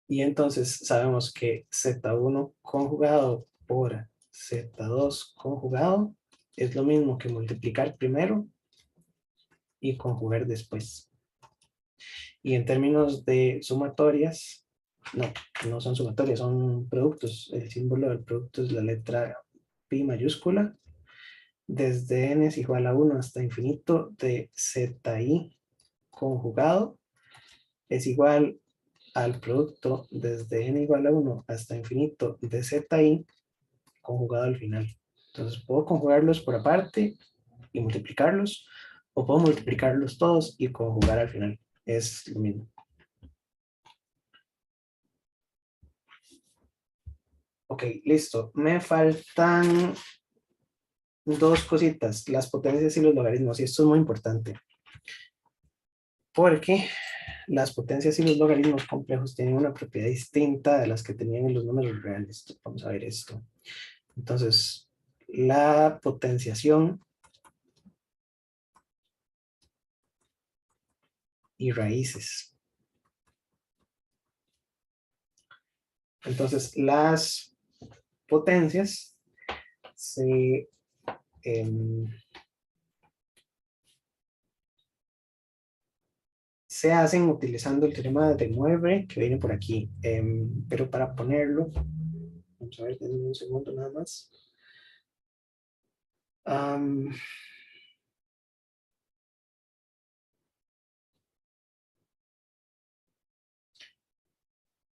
Y entonces sabemos que Z1 conjugado por Z2 conjugado es lo mismo que multiplicar primero y conjugar después. Y en términos de sumatorias, no son sumatorias, son productos. El símbolo del producto es la letra pi mayúscula, desde n es igual a 1 hasta infinito de zi conjugado es igual al producto desde n igual a 1 hasta infinito de zi conjugado al final. Entonces puedo conjugarlos por aparte y multiplicarlos, o puedo multiplicarlos todos y conjugar al final. Es lo mismo. Ok, listo. Me faltan dos cositas, las potencias y los logaritmos, y esto es muy importante, porque las potencias y los logaritmos complejos tienen una propiedad distinta de las que tenían en los números reales. Vamos a ver esto. Entonces, la potenciación y raíces. Entonces, las potencias se hacen utilizando el teorema de Moivre que viene por aquí. Pero para ponerlo, vamos a ver, denme un segundo nada más.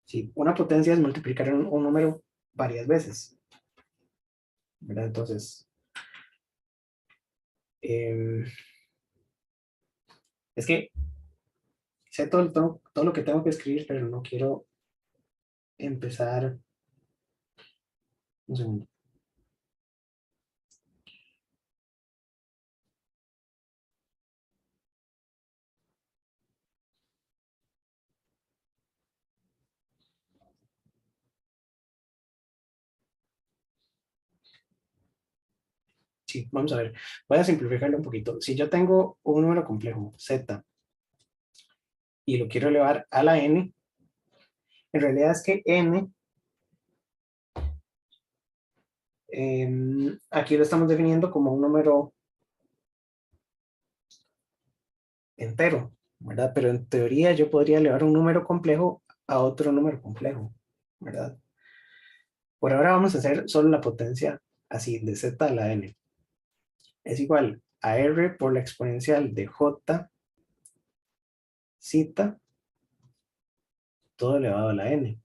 Sí, una potencia es multiplicar un número varias veces, ¿verdad? Entonces, es que sé todo lo que tengo que escribir, pero no quiero empezar. Un segundo. Sí, vamos a ver. Voy a simplificarlo un poquito. Si yo tengo un número complejo, z, y lo quiero elevar a la n, en realidad es que n, aquí lo estamos definiendo como un número entero, ¿verdad? Pero en teoría yo podría elevar un número complejo a otro número complejo, ¿verdad? Por ahora vamos a hacer solo la potencia así, de z a la n. Es igual a r por la exponencial de j zeta todo elevado a la n,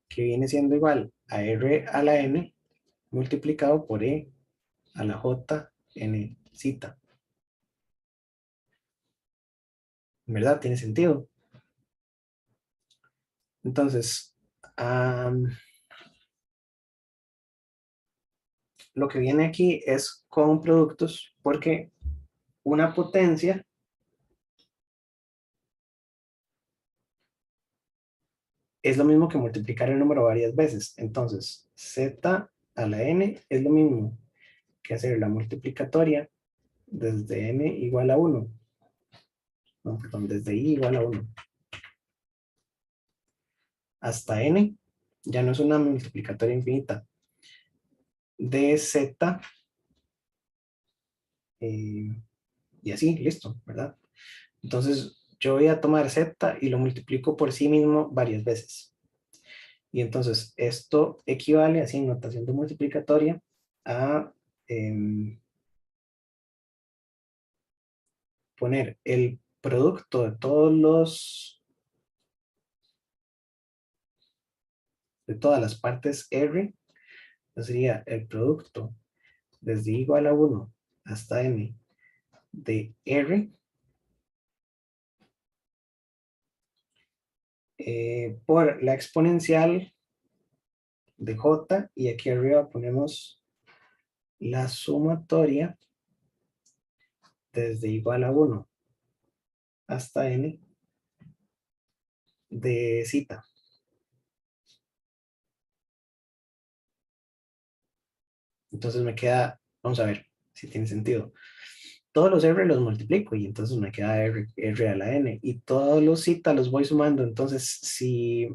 que viene siendo igual a r a la n multiplicado por e a la j n zeta. ¿Verdad? Tiene sentido. Entonces, lo que viene aquí es con productos, porque una potencia es lo mismo que multiplicar el número varias veces. Entonces, z a la n es lo mismo que hacer la multiplicatoria desde n igual a 1. No, perdón, desde i igual a 1 hasta n, ya no es una multiplicatoria infinita, de z, y así, listo, ¿verdad? Entonces, yo voy a tomar z y lo multiplico por sí mismo varias veces. Y entonces, esto equivale, así en notación de multiplicatoria, a poner el producto de todas las partes R, sería el producto desde igual a 1 hasta n de R por la exponencial de J, y aquí arriba ponemos la sumatoria desde igual a 1 hasta n de zeta. Entonces me queda, vamos a ver si tiene sentido. Todos los R los multiplico y entonces me queda R a la N. Y todos los zeta los voy sumando. Entonces, si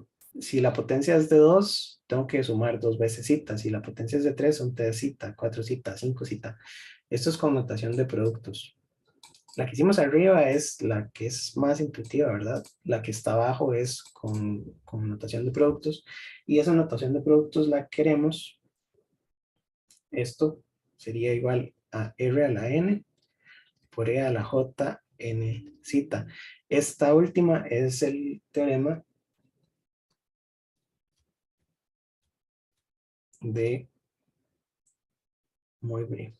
la potencia es de 2, tengo que sumar 2 veces zeta. Si la potencia es de 3, son 3 zeta, 4 zeta, 5 zeta. Esto es con notación de productos. La que hicimos arriba es la que es más intuitiva, ¿verdad? La que está abajo es con notación de productos. Y esa notación de productos la queremos Esto sería igual a R a la N por E a la J N zeta. Esta última es el teorema de Moivre.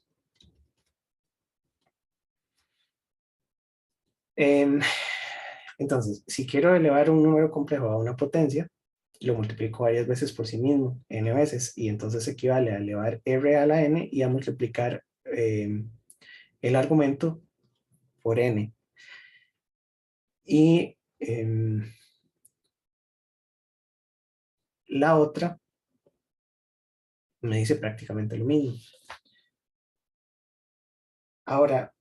Entonces, si quiero elevar un número complejo a una potencia, lo multiplico varias veces por sí mismo, n veces, y entonces equivale a elevar r a la n y a multiplicar el argumento por n. Y la otra me dice prácticamente lo mismo. Ahora,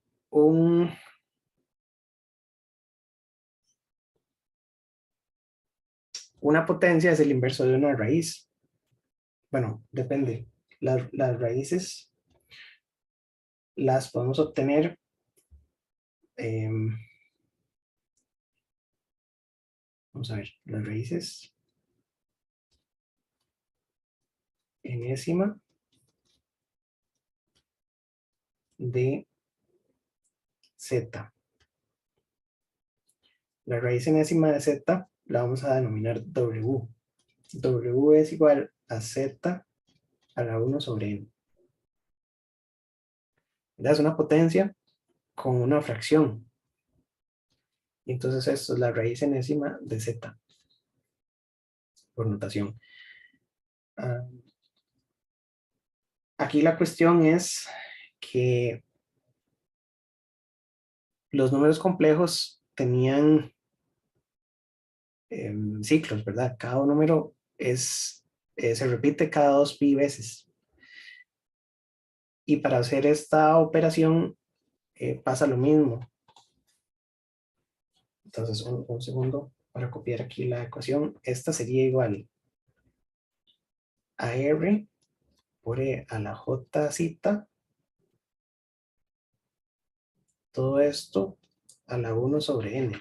una potencia es el inverso de una raíz. Bueno, depende. Las raíces las podemos obtener vamos a ver, las raíces enésima de z. La raíz enésima de z la vamos a denominar w. W es igual a z a la 1 sobre n. Es una potencia con una fracción. Y entonces esto es la raíz enésima de z, por notación. Aquí la cuestión es que los números complejos tenían ciclos, ¿verdad? Cada número se repite cada 2 pi veces. Y para hacer esta operación pasa lo mismo. Entonces, un segundo para copiar aquí la ecuación. Esta sería igual a R por E a la J zeta. Todo esto a la 1 sobre N.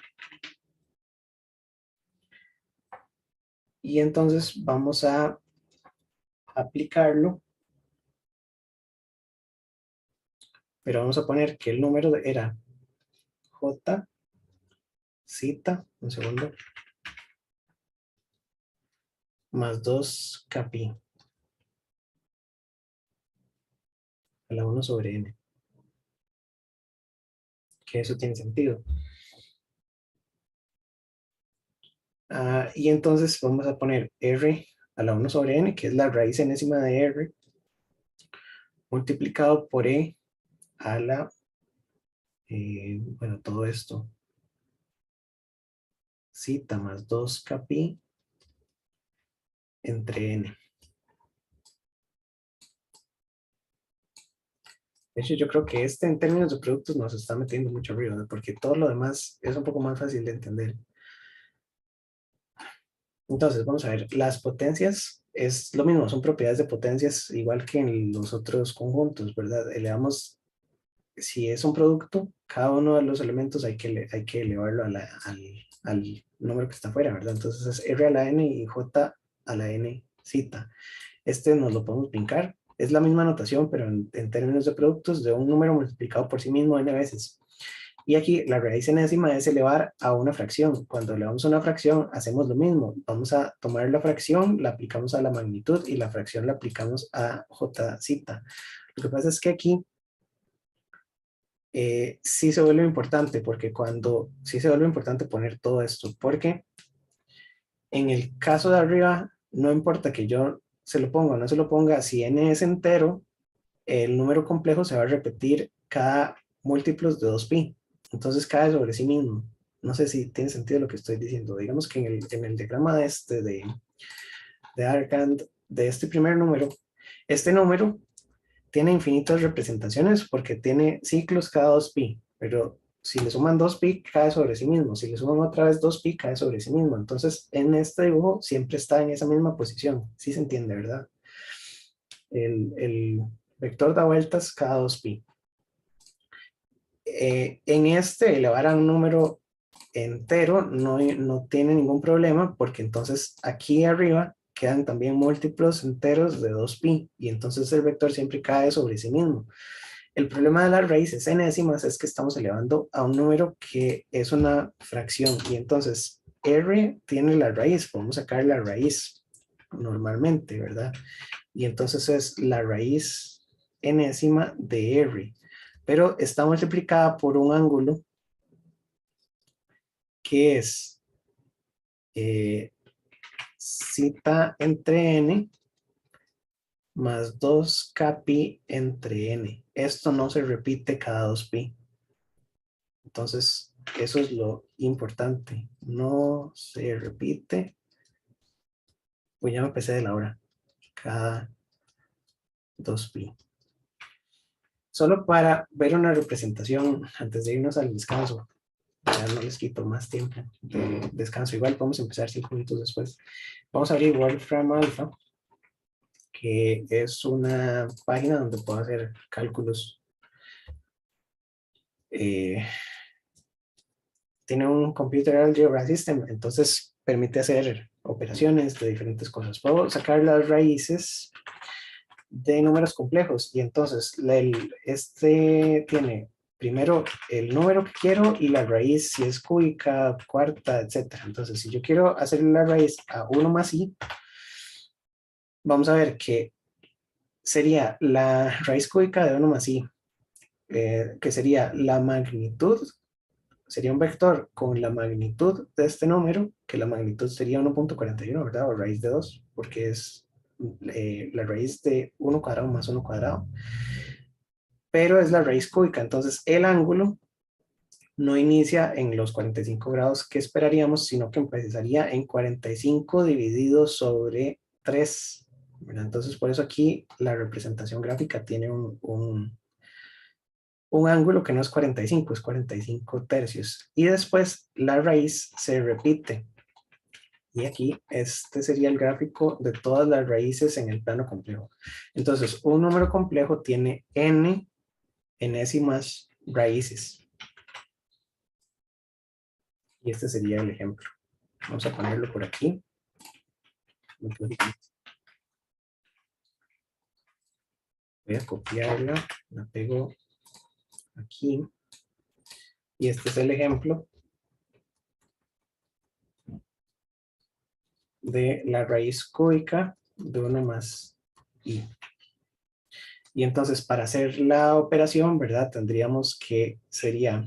Y entonces vamos a aplicarlo. Pero vamos a poner que el número era J zeta, un segundo, más 2 capi a la 1 sobre N. Que eso tiene sentido. Y entonces vamos a poner R a la 1 sobre N, que es la raíz enésima de R, multiplicado por E a la, bueno, todo esto, zeta más 2 capi entre N. De hecho, yo creo que este en términos de productos nos está metiendo mucho ruido, ¿no? Porque todo lo demás es un poco más fácil de entender. Entonces, vamos a ver, las potencias es lo mismo, son propiedades de potencias igual que en los otros conjuntos, ¿verdad? Elevamos, si es un producto, cada uno de los elementos hay que elevarlo al número que está afuera, ¿verdad? Entonces es R a la N y J a la N zeta. Este nos lo podemos brincar. Es la misma notación, pero en términos de productos, de un número multiplicado por sí mismo n veces. Y aquí la raíz enésima es elevar a una fracción. Cuando elevamos a una fracción, hacemos lo mismo. Vamos a tomar la fracción, la aplicamos a la magnitud y la fracción la aplicamos a j zeta. Lo que pasa es que aquí sí se vuelve importante, porque sí se vuelve importante poner todo esto, porque en el caso de arriba, no importa que yo se lo ponga o no se lo ponga, si n es entero, el número complejo se va a repetir cada múltiplos de 2pi. Entonces cae sobre sí mismo. No sé si tiene sentido lo que estoy diciendo. Digamos que en el diagrama de Argand, de este primer número, este número tiene infinitas representaciones porque tiene ciclos cada 2pi, pero si le suman 2pi cae sobre sí mismo, si le suman otra vez 2pi cae sobre sí mismo. Entonces en este dibujo siempre está en esa misma posición. Sí se entiende, ¿verdad? El vector da vueltas cada 2pi. En este elevar a un número entero no tiene ningún problema porque entonces aquí arriba quedan también múltiplos enteros de 2pi, y entonces el vector siempre cae sobre sí mismo. El problema de las raíces enésimas es que estamos elevando a un número que es una fracción, y entonces R tiene la raíz, podemos sacar la raíz normalmente, ¿verdad? Y entonces es la raíz enésima de R, pero está multiplicada por un ángulo que es zeta entre n más 2kpi entre n. Esto no se repite cada 2pi. Entonces, eso es lo importante. No se repite. Pues ya me empecé de la hora. Cada 2pi. Solo para ver una representación antes de irnos al descanso. Ya no les quito más tiempo de descanso. Igual podemos empezar 5 minutos después. Vamos a abrir Wolfram Alpha, que es una página donde puedo hacer cálculos. Tiene un Computer Algebra System, entonces permite hacer operaciones de diferentes cosas. Puedo sacar las raíces de números complejos, y entonces este tiene primero el número que quiero y la raíz, si es cúbica, cuarta, etcétera. Entonces, si yo quiero hacer la raíz a 1 más i, vamos a ver que sería la raíz cúbica de 1 más i, que sería la magnitud, sería un vector con la magnitud de este número, que la magnitud sería 1.41, ¿verdad? O raíz de 2, porque es la raíz de 1 cuadrado más 1 cuadrado. Pero es la raíz cúbica, entonces el ángulo no inicia en los 45 grados que esperaríamos, sino que empezaría en 45 dividido sobre 3. ¿Verdad? Entonces, por eso aquí la representación gráfica tiene un ángulo que no es 45, es 45 tercios. Y después la raíz se repite. Y aquí este sería el gráfico de todas las raíces en el plano complejo. Entonces, un número complejo tiene n enésimas raíces. Y este sería el ejemplo. Vamos a ponerlo por aquí. Voy a copiarla, la pego aquí. Y este es el ejemplo de la raíz cúbica de 1 más i. Y entonces, para hacer la operación, ¿verdad? Tendríamos que sería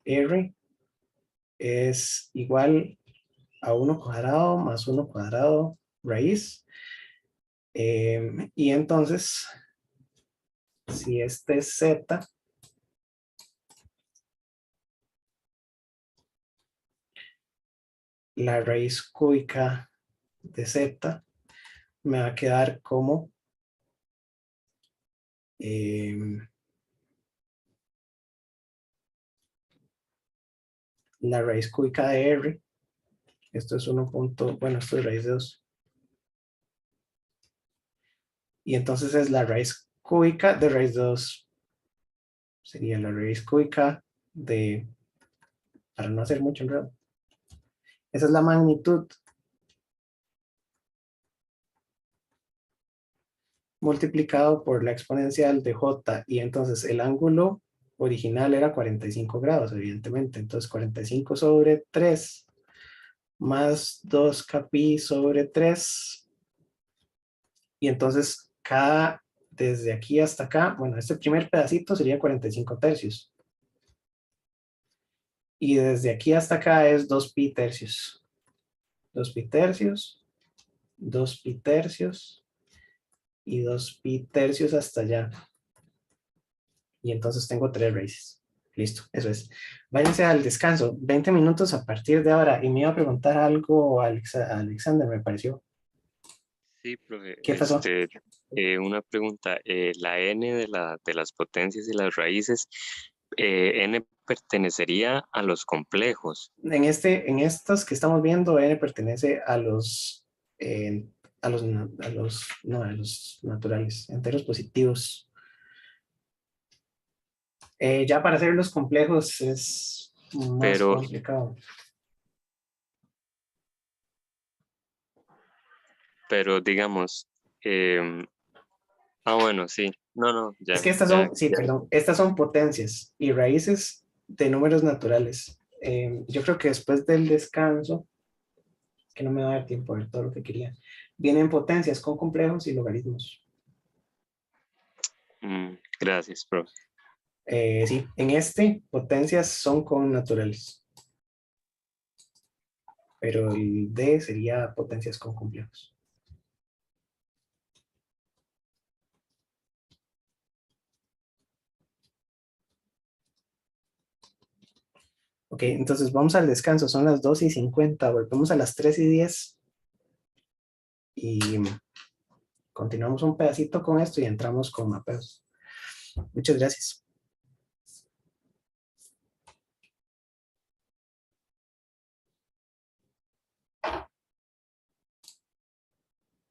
R es igual a 1 cuadrado más 1 cuadrado raíz. Y entonces, si este es z, la raíz cúbica de z me va a quedar como la raíz cúbica de R. Esto es 1 punto, bueno, esto es raíz de 2. Y entonces es la raíz cúbica de raíz de 2. Sería la raíz cúbica de, para no hacer mucho enredo, esa es la magnitud multiplicado por la exponencial de j, y entonces el ángulo original era 45 grados, evidentemente. Entonces 45 sobre 3 más 2kpi sobre 3. Y entonces desde aquí hasta acá, bueno, este primer pedacito sería 45 tercios. Y desde aquí hasta acá es 2pi tercios. 2pi tercios, 2pi tercios y 2pi tercios hasta allá. Y entonces tengo 3 raíces. Listo, eso es. Váyanse al descanso, 20 minutos a partir de ahora. Y me iba a preguntar algo, Alexander, me pareció. Sí, profe, ¿Qué pasó? una pregunta, la n de las potencias y las raíces, n pertenecería a los complejos. En estos que estamos viendo, n pertenece a los naturales, enteros positivos. Ya para hacer los complejos es más Pero, complicado. pero digamos, bueno, sí, no, ya, Es que estas ya, son, sí, perdón, estas son potencias y raíces de números naturales. Yo creo que después del descanso, que no me va a dar tiempo a ver todo lo que quería, vienen potencias con complejos y logaritmos. gracias, profe. Sí, en este, potencias son con naturales, pero el D sería potencias con complejos. Ok, entonces vamos al descanso, son las 2:50, volvemos a las 3:10 y continuamos un pedacito con esto y entramos con mapeos. Muchas gracias.